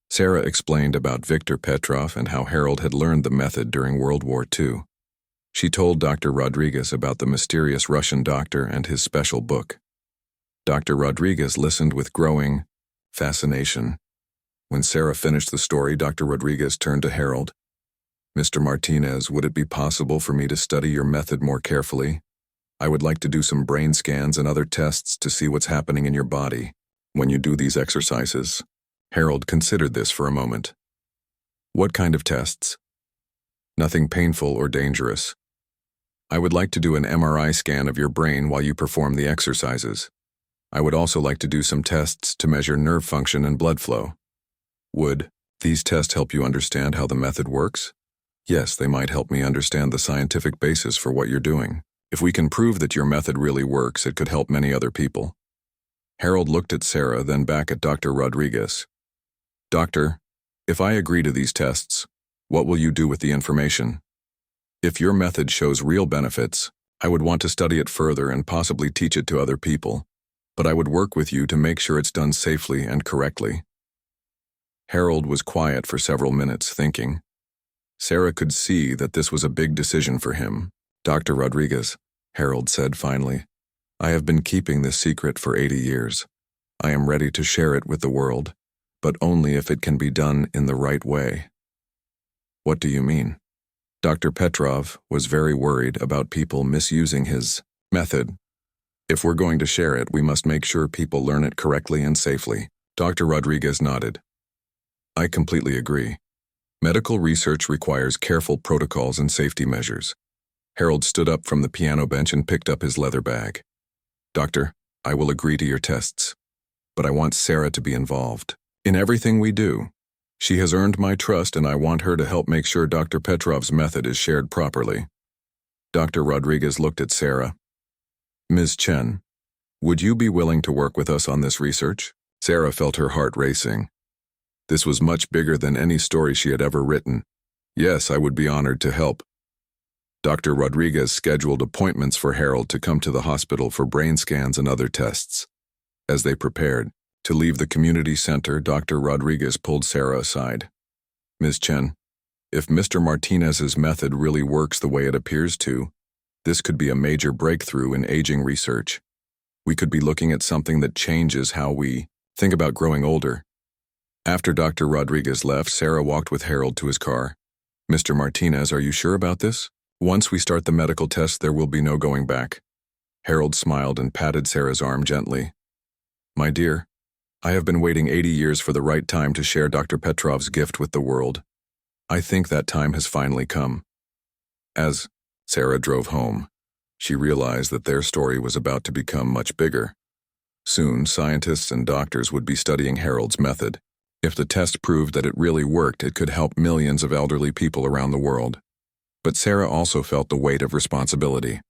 [SPEAKER 1] Sarah explained about Viktor Petrov and how Harold had learned the method during World War II. She told Dr. Rodriguez about the mysterious Russian doctor and his special book. Dr. Rodriguez listened with growing fascination. When Sarah finished the story, Dr. Rodriguez turned to Harold. Mr. Martinez, would it be possible for me to study your method more carefully? I would like to do some brain scans and other tests to see what's happening in your body when you do these exercises. Harold considered this for a moment. What kind of tests? Nothing painful or dangerous. I would like to do an MRI scan of your brain while you perform the exercises. I would also like to do some tests to measure nerve function and blood flow. Would these tests help you understand how the method works? Yes, they might help me understand the scientific basis for what you're doing. If we can prove that your method really works, it could help many other people. Harold looked at Sarah, then back at Dr. Rodriguez. Doctor, if I agree to these tests, what will you do with the information? If your method shows real benefits, I would want to study it further and possibly teach it to other people, but I would work with you to make sure it's done safely and correctly. Harold was quiet for several minutes, thinking. Sarah could see that this was a big decision for him. Dr. Rodriguez, Harold said finally, I have been keeping this secret for 80 years. I am ready to share it with the world, but only if it can be done in the right way. What do you mean? Dr. Petrov was very worried about people misusing his method. If we're going to share it, we must make sure people learn it correctly and safely. Dr. Rodriguez nodded. I completely agree. Medical research requires careful protocols and safety measures. Harold stood up from the piano bench and picked up his leather bag. Doctor, I will agree to your tests, but I want Sarah to be involved in everything we do. She has earned my trust, and I want her to help make sure Dr. Petrov's method is shared properly. Dr. Rodriguez looked at Sarah. Ms. Chen, would you be willing to work with us on this research? Sarah felt her heart racing. This was much bigger than any story she had ever written. Yes, I would be honored to help. Dr. Rodriguez scheduled appointments for Harold to come to the hospital for brain scans and other tests. As they prepared to leave the community center, Dr. Rodriguez pulled Sarah aside. Ms. Chen, if Mr. Martinez's method really works the way it appears to, this could be a major breakthrough in aging research. We could be looking at something that changes how we think about growing older. After Dr. Rodriguez left, Sarah walked with Harold to his car. Mr. Martinez, are you sure about this? Once we start the medical test, there will be no going back. Harold smiled and patted Sarah's arm gently. My dear, I have been waiting 80 years for the right time to share Dr. Petrov's gift with the world. I think that time has finally come. As Sarah drove home, she realized that their story was about to become much bigger. Soon, scientists and doctors would be studying Harold's method. If the test proved that it really worked, it could help millions of elderly people around the world. But Sarah also felt the weight of responsibility.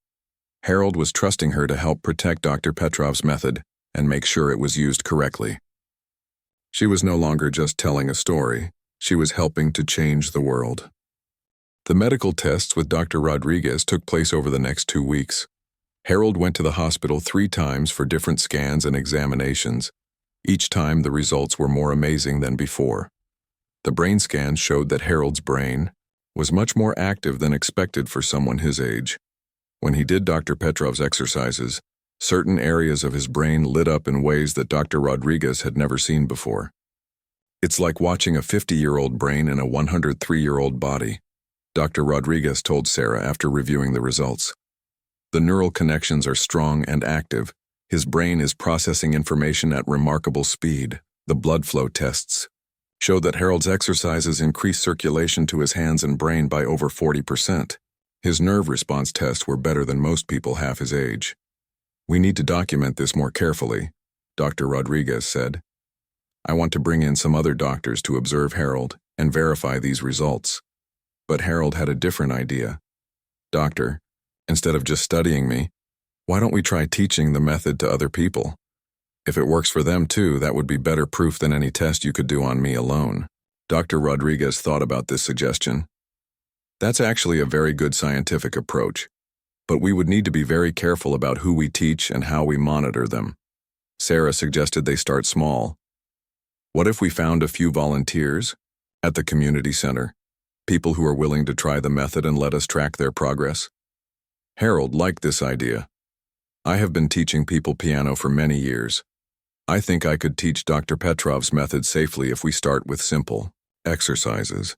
[SPEAKER 1] Harold was trusting her to help protect Dr. Petrov's method and make sure it was used correctly. She was no longer just telling a story, she was helping to change the world. The medical tests with Dr. Rodriguez took place over the next 2 weeks. Harold went to the hospital 3 times for different scans and examinations. Each time the results were more amazing than before. The brain scans showed that Harold's brain was much more active than expected for someone his age. When he did Dr. Petrov's exercises, certain areas of his brain lit up in ways that Dr. Rodriguez had never seen before. It's like watching a 50-year-old brain in a 103-year-old body, Dr. Rodriguez told Sarah after reviewing the results. The neural connections are strong and active. His brain is processing information at remarkable speed. The blood flow tests showed that Harold's exercises increased circulation to his hands and brain by over 40%. His nerve response tests were better than most people half his age. We need to document this more carefully, Dr. Rodriguez said. I want to bring in some other doctors to observe Harold and verify these results. But Harold had a different idea. Doctor, instead of just studying me, why don't we try teaching the method to other people? If it works for them too, that would be better proof than any test you could do on me alone. Dr. Rodriguez thought about this suggestion. That's actually a very good scientific approach, but we would need to be very careful about who we teach and how we monitor them. Sarah suggested they start small. What if we found a few volunteers at the community center, people who are willing to try the method and let us track their progress? Harold liked this idea. I have been teaching people piano for many years. I think I could teach Dr. Petrov's method safely if we start with simple exercises.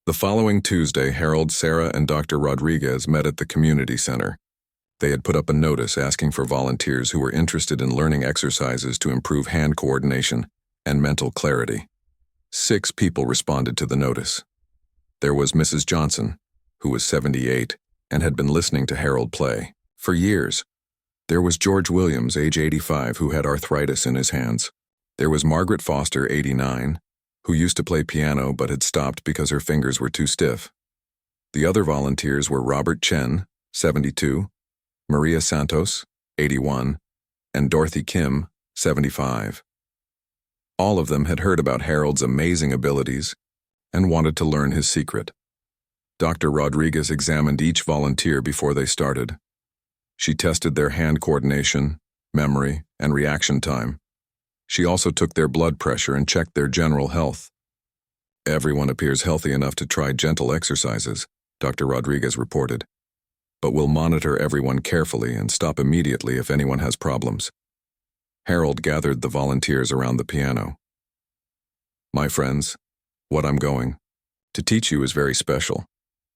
[SPEAKER 1] The following Tuesday, Harold, Sarah, and Dr. Rodriguez met at the community center. They had put up a notice asking for volunteers who were interested in learning exercises to improve hand coordination and mental clarity. 6 people responded to the notice. There was Mrs. Johnson, who was 78 and had been listening to Harold play for years. There was George Williams, age 85, who had arthritis in his hands. There was Margaret Foster, 89, who used to play piano but had stopped because her fingers were too stiff. The other volunteers were Robert Chen, 72, Maria Santos, 81, and Dorothy Kim, 75. All of them had heard about Harold's amazing abilities and wanted to learn his secret. Dr. Rodriguez examined each volunteer before they started. She tested their hand coordination, memory, and reaction time. She also took their blood pressure and checked their general health. Everyone appears healthy enough to try gentle exercises, Dr. Rodriguez reported, but we'll monitor everyone carefully and stop immediately if anyone has problems. Harold gathered the volunteers around the piano. My friends, what I'm going to teach you is very special.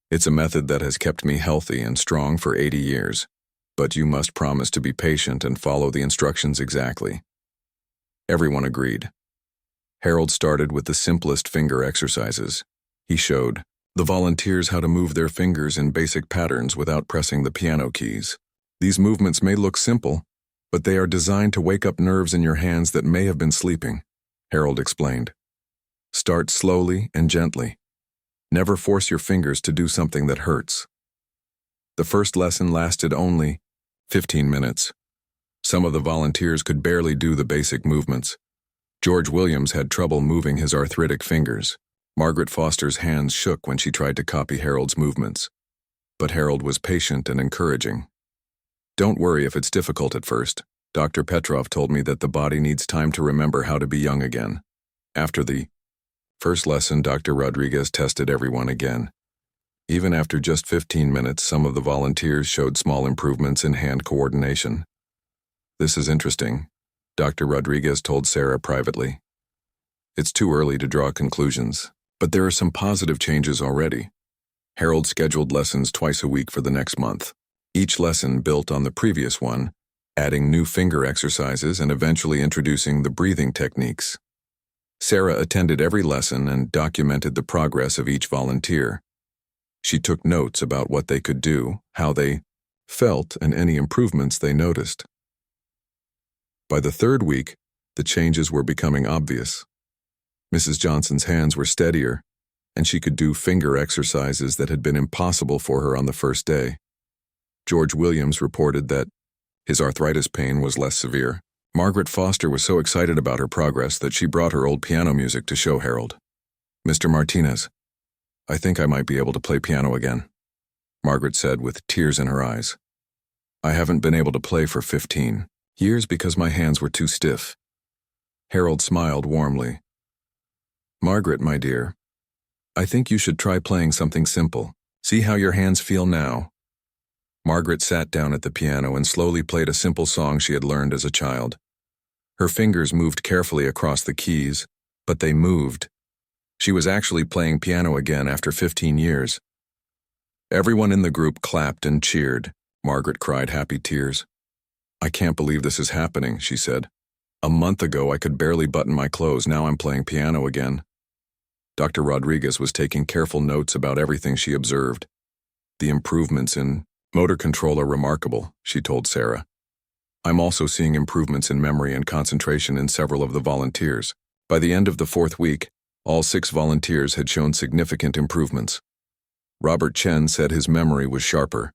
[SPEAKER 1] It's a method that has kept me healthy and strong for 80 years. But you must promise to be patient and follow the instructions exactly. Everyone agreed. Harold started with the simplest finger exercises. He showed the volunteers how to move their fingers in basic patterns without pressing the piano keys. These movements may look simple, but they are designed to wake up nerves in your hands that may have been sleeping, Harold explained. Start slowly and gently. Never force your fingers to do something that hurts. The first lesson lasted only 15 minutes. Some of the volunteers could barely do the basic movements. George Williams had trouble moving his arthritic fingers. Margaret Foster's hands shook when she tried to copy Harold's movements. But Harold was patient and encouraging. Don't worry if it's difficult at first. Dr. Petrov told me that the body needs time to remember how to be young again. After the first lesson, Dr. Rodriguez tested everyone again. Even after just 15 minutes, some of the volunteers showed small improvements in hand coordination. This is interesting, Dr. Rodriguez told Sarah privately. It's too early to draw conclusions, but there are some positive changes already. Harold scheduled lessons twice a week for the next month. Each lesson built on the previous one, adding new finger exercises and eventually introducing the breathing techniques. Sarah attended every lesson and documented the progress of each volunteer. She took notes about what they could do, how they felt, and any improvements they noticed. By the 3rd week, the changes were becoming obvious. Mrs. Johnson's hands were steadier, and she could do finger exercises that had been impossible for her on the first day. George Williams reported that his arthritis pain was less severe. Margaret Foster was so excited about her progress that she brought her old piano music to show Harold. Mr. Martinez, I think I might be able to play piano again, Margaret said with tears in her eyes. I haven't been able to play for 15 years because my hands were too stiff. Harold smiled warmly. Margaret, my dear, I think you should try playing something simple. See how your hands feel now. Margaret sat down at the piano and slowly played a simple song she had learned as a child. Her fingers moved carefully across the keys, but they moved. She was actually playing piano again after 15 years. Everyone in the group clapped and cheered. Margaret cried happy tears. I can't believe this is happening, she said. A month ago I could barely button my clothes, now I'm playing piano again. Dr. Rodriguez was taking careful notes about everything she observed. The improvements in motor control are remarkable, she told Sarah. I'm also seeing improvements in memory and concentration in several of the volunteers. By the end of the 4th week, all 6 volunteers had shown significant improvements. Robert Chen said his memory was sharper.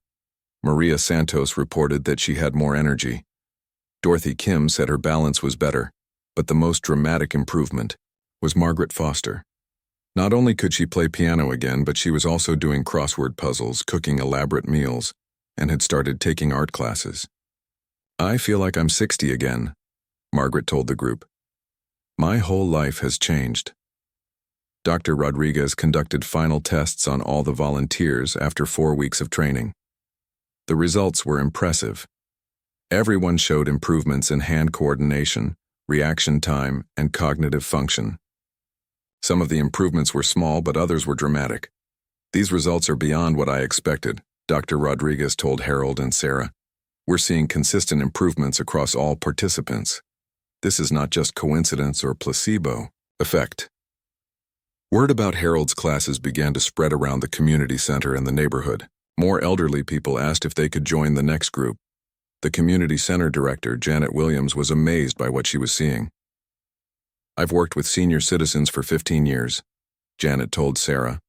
[SPEAKER 1] Maria Santos reported that she had more energy. Dorothy Kim said her balance was better, but the most dramatic improvement was Margaret Foster. Not only could she play piano again, but she was also doing crossword puzzles, cooking elaborate meals, and had started taking art classes. I feel like I'm 60 again, Margaret told the group. My whole life has changed. Dr. Rodriguez conducted final tests on all the volunteers after 4 weeks of training. The results were impressive. Everyone showed improvements in hand coordination, reaction time, and cognitive function. Some of the improvements were small, but others were dramatic. These results are beyond what I expected, Dr. Rodriguez told Harold and Sarah. We're seeing consistent improvements across all participants. This is not just coincidence or placebo effect. Word about Harold's classes began to spread around the community center and the neighborhood. More elderly people asked if they could join the next group. The community center director, Janet Williams, was amazed by what she was seeing. I've worked with senior citizens for 15 years, Janet told Sarah.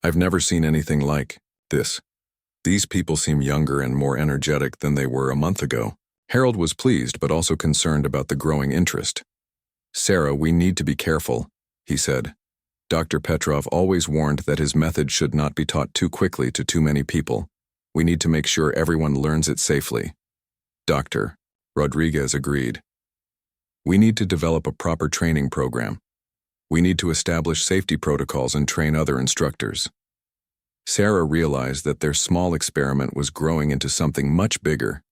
[SPEAKER 1] I've never seen anything like this. These people seem younger and more energetic than they were a month ago. Harold was pleased but also concerned about the growing interest. Sarah, we need to be careful, he said. Dr. Petrov always warned that his method should not be taught too quickly to too many people. We need to make sure everyone learns it safely. Dr. Rodriguez agreed. We need to develop a proper training program. We need to establish safety protocols and train other instructors. Sarah realized that their small experiment was growing into something much bigger.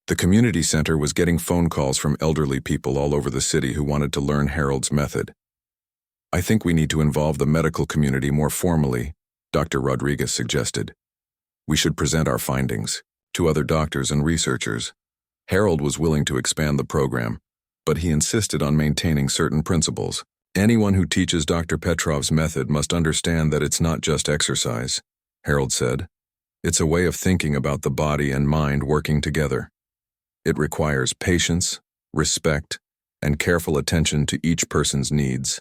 [SPEAKER 1] The community center was getting phone calls from elderly people all over the city who wanted to learn Harold's method. I think we need to involve the medical community more formally, Dr. Rodriguez suggested. We should present our findings to other doctors and researchers. Harold was willing to expand the program, but he insisted on maintaining certain principles. Anyone who teaches Dr. Petrov's method must understand that it's not just exercise, Harold said. It's a way of thinking about the body and mind working together. It requires patience, respect, and careful attention to each person's needs.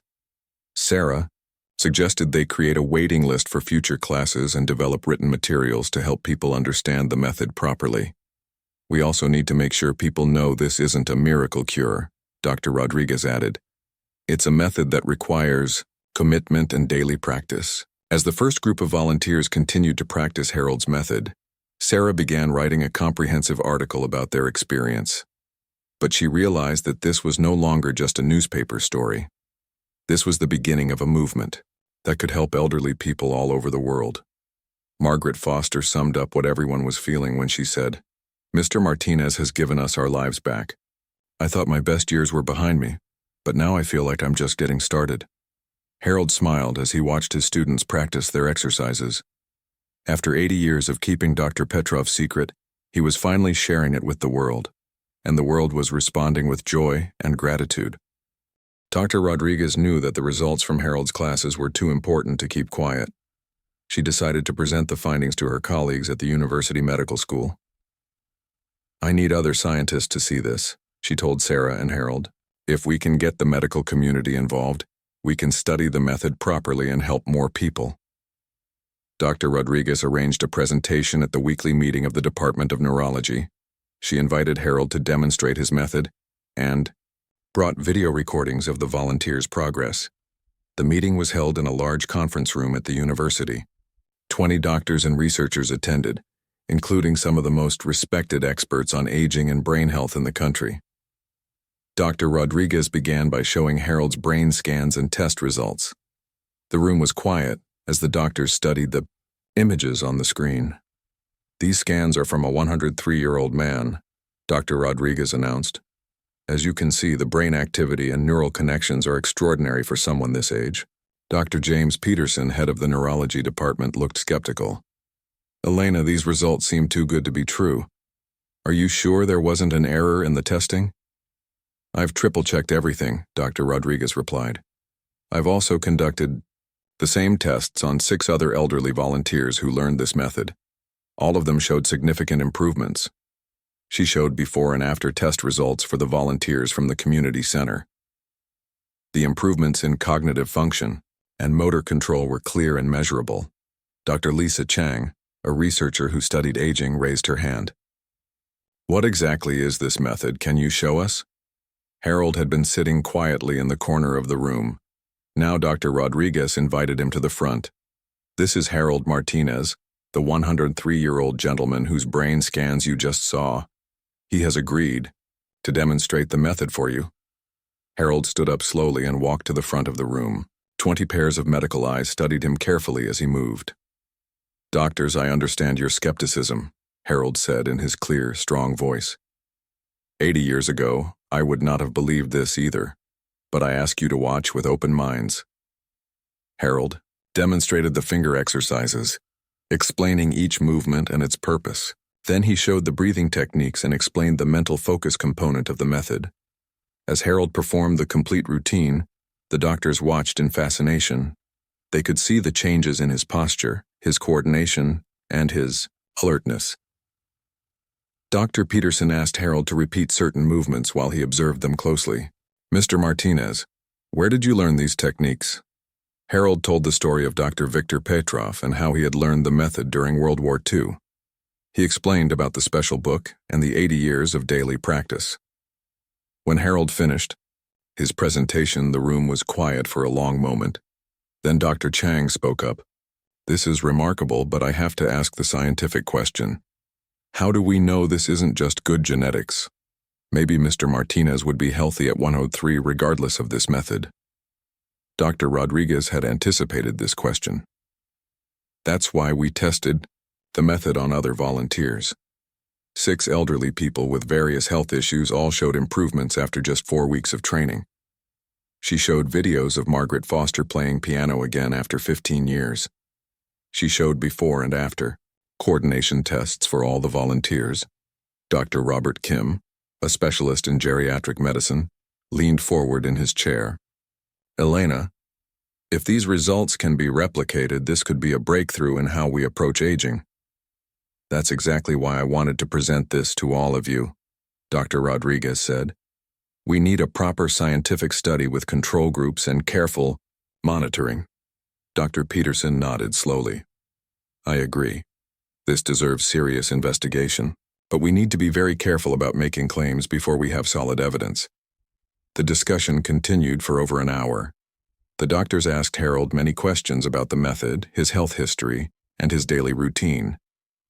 [SPEAKER 1] Sarah suggested they create a waiting list for future classes and develop written materials to help people understand the method properly. We also need to make sure people know this isn't a miracle cure, Dr. Rodriguez added. It's a method that requires commitment and daily practice. As the first group of volunteers continued to practice Harold's method, Sarah began writing a comprehensive article about their experience. But she realized that this was no longer just a newspaper story. This was the beginning of a movement that could help elderly people all over the world. Margaret Foster summed up what everyone was feeling when she said, "Mr. Martinez has given us our lives back. I thought my best years were behind me, but now I feel like I'm just getting started." Harold smiled as he watched his students practice their exercises. After 80 years of keeping Dr. Petrov's secret, he was finally sharing it with the world, and the world was responding with joy and gratitude. Dr. Rodriguez knew that the results from Harold's classes were too important to keep quiet. She decided to present the findings to her colleagues at the University Medical School. "I need other scientists to see this," she told Sarah and Harold. "If we can get the medical community involved, we can study the method properly and help more people." Dr. Rodriguez arranged a presentation at the weekly meeting of the Department of Neurology. She invited Harold to demonstrate his method and brought video recordings of the volunteers' progress. The meeting was held in a large conference room at the university. 20 doctors and researchers attended, including some of the most respected experts on aging and brain health in the country. Dr. Rodriguez began by showing Harold's brain scans and test results. The room was quiet as the doctors studied the images on the screen. "These scans are from a 103-year-old man," Dr. Rodriguez announced. "As you can see, the brain activity and neural connections are extraordinary for someone this age." Dr. James Peterson, head of the neurology department, looked skeptical. "Elena, these results seem too good to be true. Are you sure there wasn't an error in the testing?" "I've triple-checked everything," Dr. Rodriguez replied. "I've also conducted the same tests on 6 other elderly volunteers who learned this method. All of them showed significant improvements." She showed before and after test results for the volunteers from the community center. The improvements in cognitive function and motor control were clear and measurable. Dr. Lisa Chang, a researcher who studied aging, raised her hand. "What exactly is this method? Can you show us?" Harold had been sitting quietly in the corner of the room. Now Dr. Rodriguez invited him to the front. "This is Harold Martinez, the 103-year-old gentleman whose brain scans you just saw. He has agreed to demonstrate the method for you." Harold stood up slowly and walked to the front of the room. 20 pairs of medical eyes studied him carefully as he moved. "Doctors, I understand your skepticism," Harold said in his clear, strong voice. 80 years ago, I would not have believed this either, but I ask you to watch with open minds. Harold, demonstrated the finger exercises, explaining each movement and its purpose. Then he showed the breathing techniques and explained the mental focus component of the method. As Harold performed the complete routine, the doctors watched in fascination. They could see the changes in his posture, his coordination, and his alertness. Dr. Peterson asked Harold to repeat certain movements while he observed them closely. "Mr. Martinez, where did you learn these techniques?" Harold told the story of Dr. Viktor Petrov and how he had learned the method during World War II. He explained about the special book and the 80 years of daily practice. When Harold finished his presentation, the room was quiet for a long moment. Then Dr. Chang spoke up. "This is remarkable, but I have to ask the scientific question. How do we know this isn't just good genetics? Maybe Mr. Martinez would be healthy at 103 regardless of this method." Dr. Rodriguez had anticipated this question. "That's why we tested the method on other volunteers. 6 elderly people with various health issues all showed improvements after just 4 weeks of training." She showed videos of Margaret Foster playing piano again after 15 years. She showed before and after coordination tests for all the volunteers. Dr. Robert Kim, a specialist in geriatric medicine, leaned forward in his chair. "Elena, if these results can be replicated, this could be a breakthrough in how we approach aging." "That's exactly why I wanted to present this to all of you," Dr. Rodriguez said. "We need a proper scientific study with control groups and careful monitoring." Dr. Peterson nodded slowly. "I agree. This deserves serious investigation, but we need to be very careful about making claims before we have solid evidence." The discussion continued for over an hour. The doctors asked Harold many questions about the method, his health history, and his daily routine.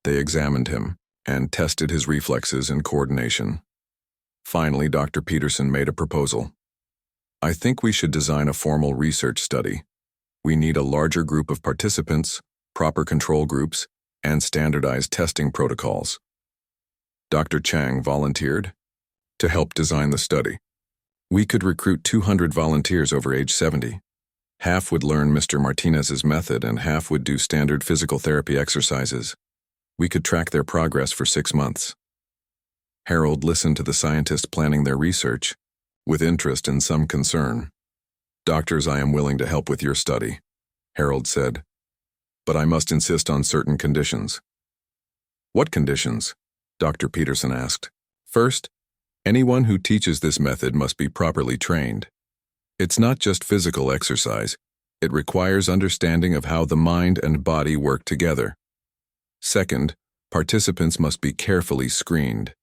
[SPEAKER 1] They examined him and tested his reflexes and coordination. Finally, Dr. Peterson made a proposal. "I think we should design a formal research study. We need a larger group of participants, proper control groups, and standardized testing protocols." Dr. Chang volunteered to help design the study. "We could recruit 200 volunteers over age 70. Half would learn Mr. Martinez's method and half would do standard physical therapy exercises. We could track their progress for 6 months." Harold listened to the scientists planning their research with interest and some concern. "Doctors, I am willing to help with your study," Harold said, "but I must insist on certain conditions." "What conditions?" Dr. Peterson asked. "First, anyone who teaches this method must be properly trained. It's not just physical exercise. It requires understanding of how the mind and body work together. Second, participants must be carefully screened.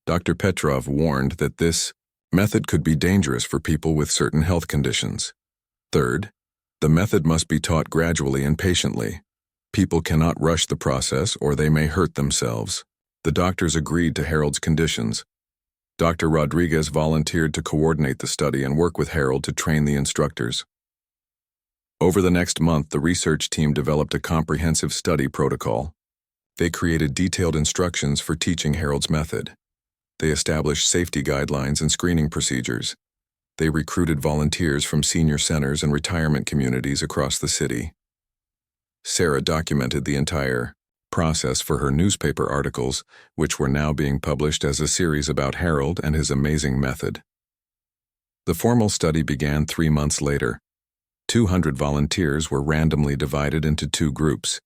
[SPEAKER 1] Dr. Petrov warned that this method could be dangerous for people with certain health conditions. Third, the method must be taught gradually and patiently. People cannot rush the process or they may hurt themselves. The doctors agreed to Harold's conditions. Dr. Rodriguez volunteered to coordinate the study and work with Harold to train the instructors. Over the next month, the research team developed a comprehensive study protocol. They created detailed instructions for teaching Harold's method. They established safety guidelines and screening procedures. They recruited volunteers from senior centers and retirement communities across the city. Sarah documented the entire process for her newspaper articles, which were now being published as a series about Harold and his amazing method. The formal study began 3 months later. 200 volunteers were randomly divided into 2 groups.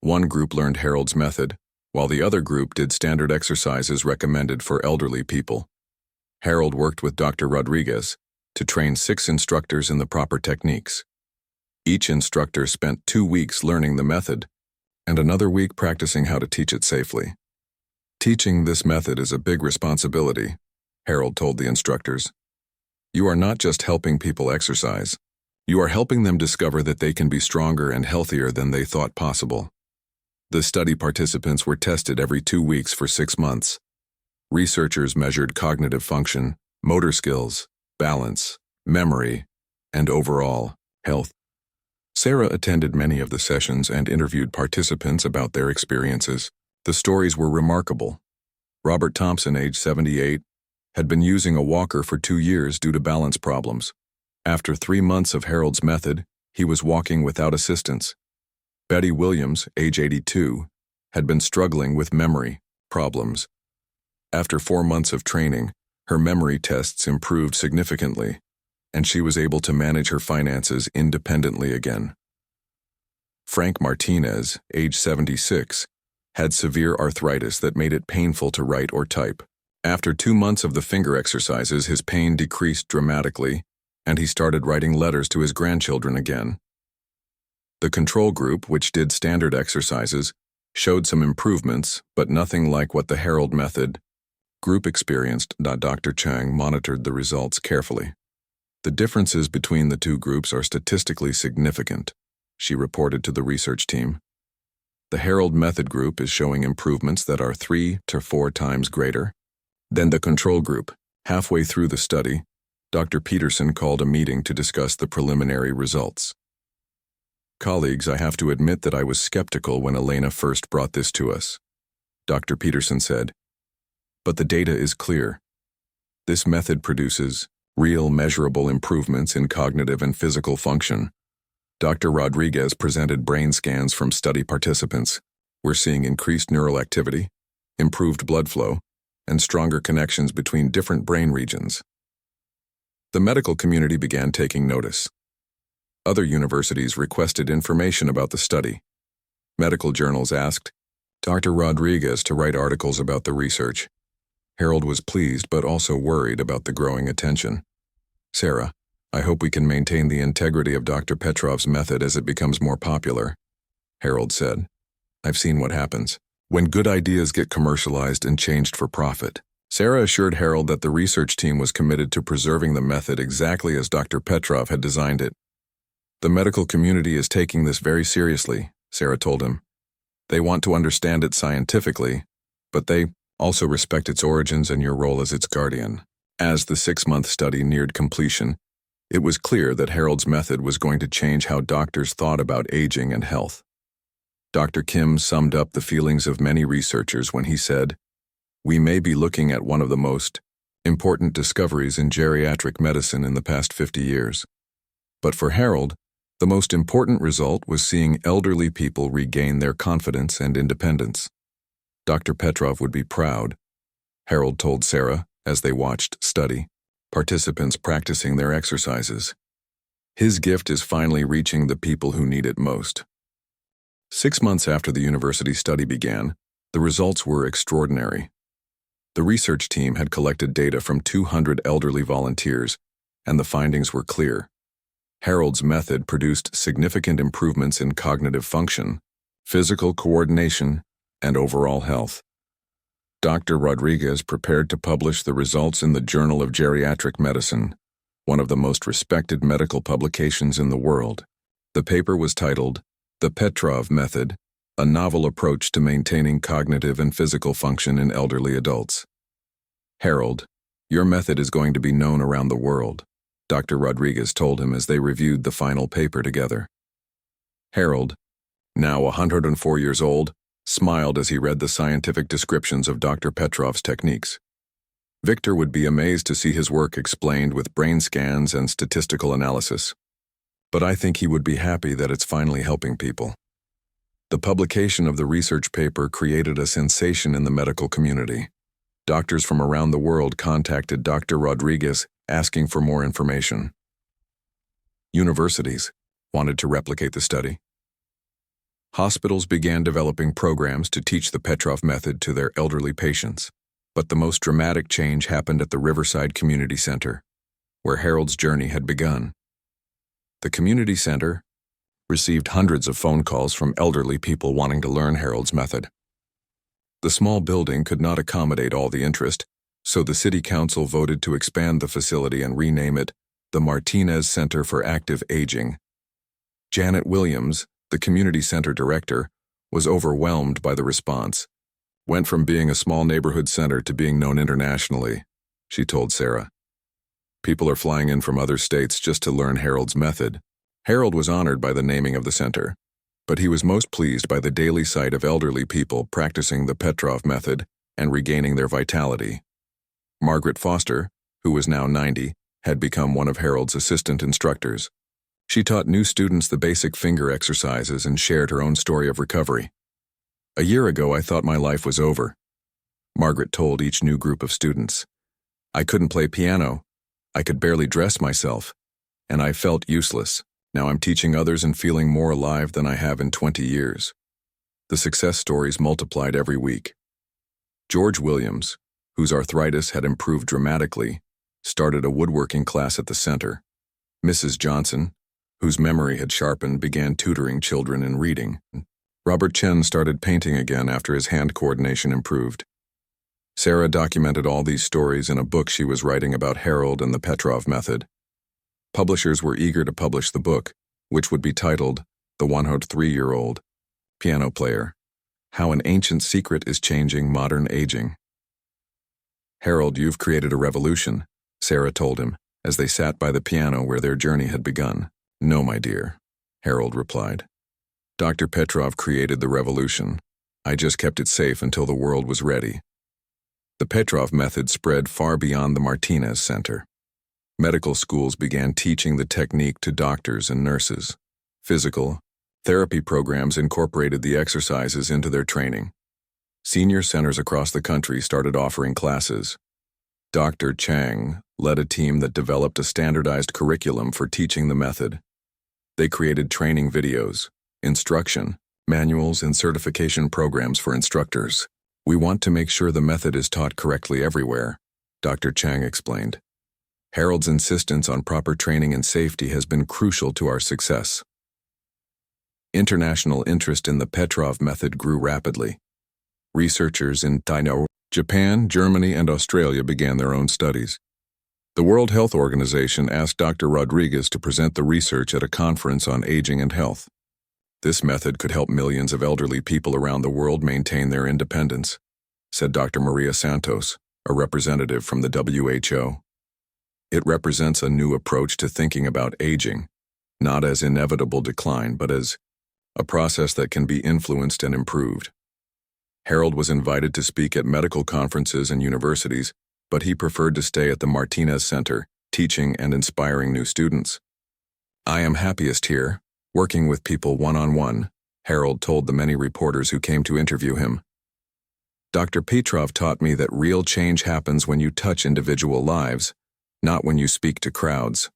[SPEAKER 1] One group learned Harold's method, while the other group did standard exercises recommended for elderly people. Harold worked with Dr. Rodriguez to train 6 instructors in the proper techniques. Each instructor spent 2 weeks learning the method, and another week practicing how to teach it safely. "Teaching this method is a big responsibility," Harold told the instructors. "You are not just helping people exercise. You are helping them discover that they can be stronger and healthier than they thought possible." The study participants were tested every 2 weeks for 6 months. Researchers measured cognitive function, motor skills, balance, memory, and overall health. Sarah attended many of the sessions and interviewed participants about their experiences. The stories were remarkable. Robert Thompson, age 78, had been using a walker for 2 years due to balance problems. After 3 months of Harold's method, He was walking without assistance. Betty Williams, age 82, had been struggling with memory problems. After 4 months of training, her memory tests improved significantly, and she was able to manage her finances independently again. Frank Martinez, age 76, had severe arthritis that made it painful to write or type. After 2 months of the finger exercises, his pain decreased dramatically, and he started writing letters to his grandchildren again. The control group, which did standard exercises, showed some improvements, but nothing like what the Harold method group experienced. Dr. Chang monitored the results carefully. The differences between the two groups are statistically significant, she reported to the research team. The Harold method group is showing improvements that are 3 to 4 times greater than the control group. Halfway through the study, Dr. Peterson called a meeting to discuss the preliminary results. Colleagues, I have to admit that I was skeptical when Elena first brought this to us, Dr. Peterson said. But the data is clear. This method produces real measurable improvements in cognitive and physical function. Dr. Rodriguez presented brain scans from study participants. We're seeing increased neural activity, improved blood flow, and stronger connections between different brain regions. The medical community began taking notice. Other universities requested information about the study. Medical journals asked Dr. Rodriguez to write articles about the research. Harold was pleased but also worried about the growing attention. Sarah, I hope we can maintain the integrity of Dr. Petrov's method as it becomes more popular, Harold said. I've seen what happens when good ideas get commercialized and changed for profit. Sarah assured Harold that the research team was committed to preserving the method exactly as Dr. Petrov had designed it. The medical community is taking this very seriously, Sarah told him. They want to understand it scientifically, but they also respect its origins and your role as its guardian. As the 6-month study neared completion, it was clear that Harold's method was going to change how doctors thought about aging and health. Dr. Kim summed up the feelings of many researchers when he said, "We may be looking at one of the most important discoveries in geriatric medicine in the past 50 years. But for Harold, the most important result was seeing elderly people regain their confidence and independence. Dr. Petrov would be proud," Harold told Sarah as they watched study participants practicing their exercises. His gift is finally reaching the people who need it most. 6 months after the university study began, the results were extraordinary. The research team had collected data from 200 elderly volunteers, and the findings were clear. Harold's method produced significant improvements in cognitive function, physical coordination, and overall health. Dr. Rodriguez prepared to publish the results in the Journal of Geriatric Medicine, one of the most respected medical publications in the world. The paper was titled, "The Petrov Method, a Novel Approach to Maintaining Cognitive and Physical Function in Elderly Adults." "Harold, your method is going to be known around the world," Dr. Rodriguez told him as they reviewed the final paper together. Harold, now 104 years old, smiled as he read the scientific descriptions of Dr. Petrov's techniques. Victor would be amazed to see his work explained with brain scans and statistical analysis. But I think he would be happy that it's finally helping people. The publication of the research paper created a sensation in the medical community. Doctors from around the world contacted Dr. Rodriguez asking for more information. Universities wanted to replicate the study. Hospitals began developing programs to teach the Petrov method to their elderly patients. But the most dramatic change happened at the Riverside Community Center, where Harold's journey had begun. The community center received hundreds of phone calls from elderly people wanting to learn Harold's method. The small building could not accommodate all the interest, so the city council voted to expand the facility and rename it the Martinez Center for Active Aging. Janet Williams, the community center director, was overwhelmed by the response. "Went from being a small neighborhood center to being known internationally," she told Sarah. "People are flying in from other states just to learn Harold's method." Harold was honored by the naming of the center, but he was most pleased by the daily sight of elderly people practicing the Petrov method and regaining their vitality. Margaret Foster, who was now 90, had become one of Harold's assistant instructors. She taught new students the basic finger exercises and shared her own story of recovery. "A year ago, I thought my life was over," Margaret told each new group of students. "I couldn't play piano, I could barely dress myself, and I felt useless. Now I'm teaching others and feeling more alive than I have in 20 years. The success stories multiplied every week. George Williams, whose arthritis had improved dramatically, started a woodworking class at the center. Mrs. Johnson, whose memory had sharpened, began tutoring children in reading. Robert Chen started painting again after his hand coordination improved. Sarah documented all these stories in a book she was writing about Harold and the Petrov method. Publishers were eager to publish the book, which would be titled The 103-Year-Old Piano Player: How an Ancient Secret is Changing Modern Aging. "Harold, you've created a revolution," Sarah told him, as they sat by the piano where their journey had begun. "No, my dear," Harold replied. "Dr. Petrov created the revolution. I just kept it safe until the world was ready." The Petrov method spread far beyond the Martinez Center. Medical schools began teaching the technique to doctors and nurses. Physical therapy programs incorporated the exercises into their training. Senior centers across the country started offering classes. Dr. Chang led a team that developed a standardized curriculum for teaching the method. They created training videos, instruction manuals, and certification programs for instructors. "We want to make sure the method is taught correctly everywhere," Dr. Chang explained. "Harold's insistence on proper training and safety has been crucial to our success." International interest in the Petrov method grew rapidly. Researchers in China, Japan, Germany, and Australia began their own studies. The World Health Organization asked Dr. Rodriguez to present the research at a conference on aging and health. "This method could help millions of elderly people around the world maintain their independence," said Dr. Maria Santos, a representative from the WHO. "It represents a new approach to thinking about aging, not as inevitable decline, but as a process that can be influenced and improved." Harold was invited to speak at medical conferences and universities, but he preferred to stay at the Martinez Center, teaching and inspiring new students. "I am happiest here, working with people one-on-one," Harold told the many reporters who came to interview him. "Dr. Petrov taught me that real change happens when you touch individual lives, not when you speak to crowds."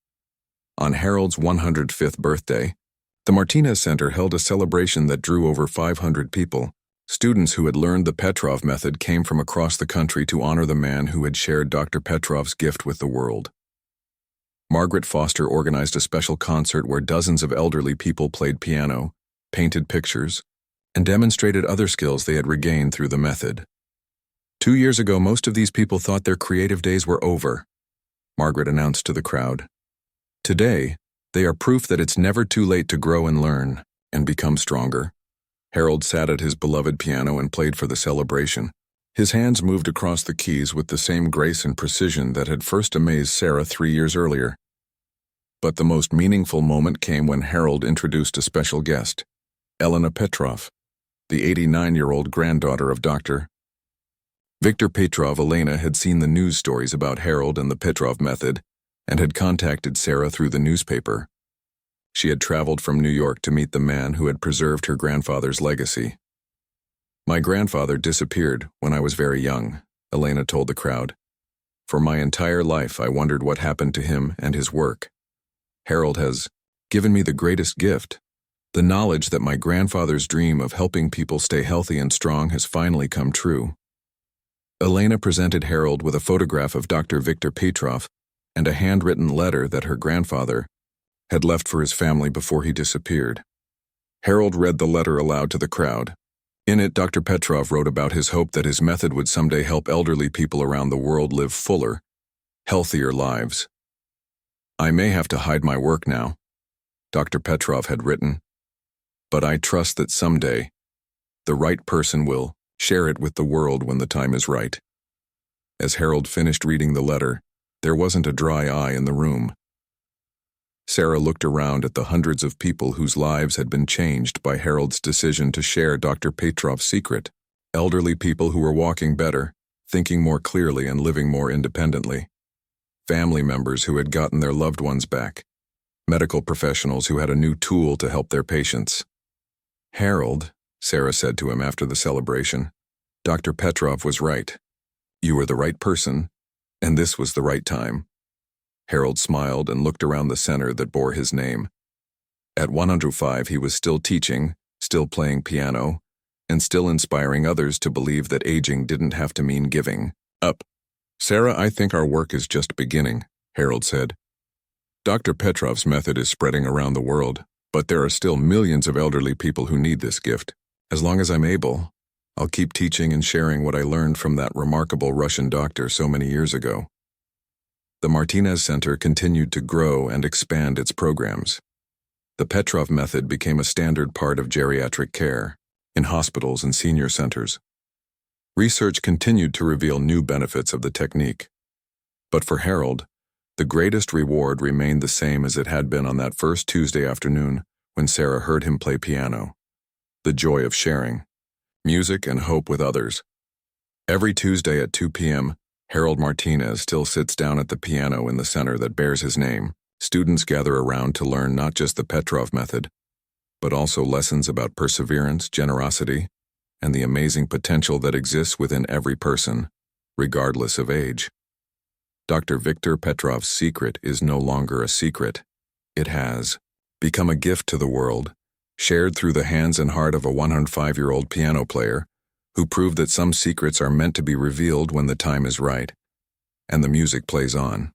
[SPEAKER 1] On Harold's 105th birthday, the Martinez Center held a celebration that drew over 500 people. Students who had learned the Petrov method came from across the country to honor the man who had shared Dr. Petrov's gift with the world. Margaret Foster organized a special concert where dozens of elderly people played piano, painted pictures, and demonstrated other skills they had regained through the method. 2 years ago, most of these people thought their creative days were over, Margaret announced to the crowd. Today, they are proof that it's never too late to grow and learn and become stronger. Harold sat at his beloved piano and played for the celebration. His hands moved across the keys with the same grace and precision that had first amazed Sarah 3 years earlier. But the most meaningful moment came when Harold introduced a special guest, Elena Petrov, the 89-year-old granddaughter of Dr. Victor Petrov. Elena had seen the news stories about Harold and the Petrov method and had contacted Sarah through the newspaper. She had traveled from New York to meet the man who had preserved her grandfather's legacy. "My grandfather disappeared when I was very young," Elena told the crowd. "For my entire life, I wondered what happened to him and his work. Harold has given me the greatest gift. The knowledge that my grandfather's dream of helping people stay healthy and strong has finally come true." Elena presented Harold with a photograph of Dr. Victor Petrov and a handwritten letter that her grandfather had left for his family before he disappeared. Harold read the letter aloud to the crowd. In it, Dr. Petrov wrote about his hope that his method would someday help elderly people around the world live fuller, healthier lives. "I may have to hide my work now," Dr. Petrov had written, "but I trust that someday the right person will share it with the world when the time is right." As Harold finished reading the letter, there wasn't a dry eye in the room. Sarah looked around at the hundreds of people whose lives had been changed by Harold's decision to share Dr. Petrov's secret. Elderly people who were walking better, thinking more clearly, and living more independently. Family members who had gotten their loved ones back. medical professionals who had a new tool to help their patients. "Harold," Sarah said to him after the celebration, "Dr. Petrov was right. You were the right person, and this was the right time." Harold smiled and looked around the center that bore his name. At 105, he was still teaching, still playing piano, and still inspiring others to believe that aging didn't have to mean giving up. "Sarah, I think our work is just beginning," Harold said. "Dr. Petrov's method is spreading around the world, but there are still millions of elderly people who need this gift. As long as I'm able, I'll keep teaching and sharing what I learned from that remarkable Russian doctor so many years ago." The Martinez Center continued to grow and expand its programs. The Petrov method became a standard part of geriatric care, in hospitals and senior centers. Research continued to reveal new benefits of the technique. But for Harold, the greatest reward remained the same as it had been on that first Tuesday afternoon when Sarah heard him play piano: the joy of sharing music and hope with others. Every Tuesday at 2 p.m., Harold Martinez still sits down at the piano in the center that bears his name. Students gather around to learn not just the Petrov method, but also lessons about perseverance, generosity, and the amazing potential that exists within every person, regardless of age. Dr. Viktor Petrov's secret is no longer a secret. It has become a gift to the world, shared through the hands and heart of a 105-year-old piano player who proved that some secrets are meant to be revealed when the time is right, and the music plays on.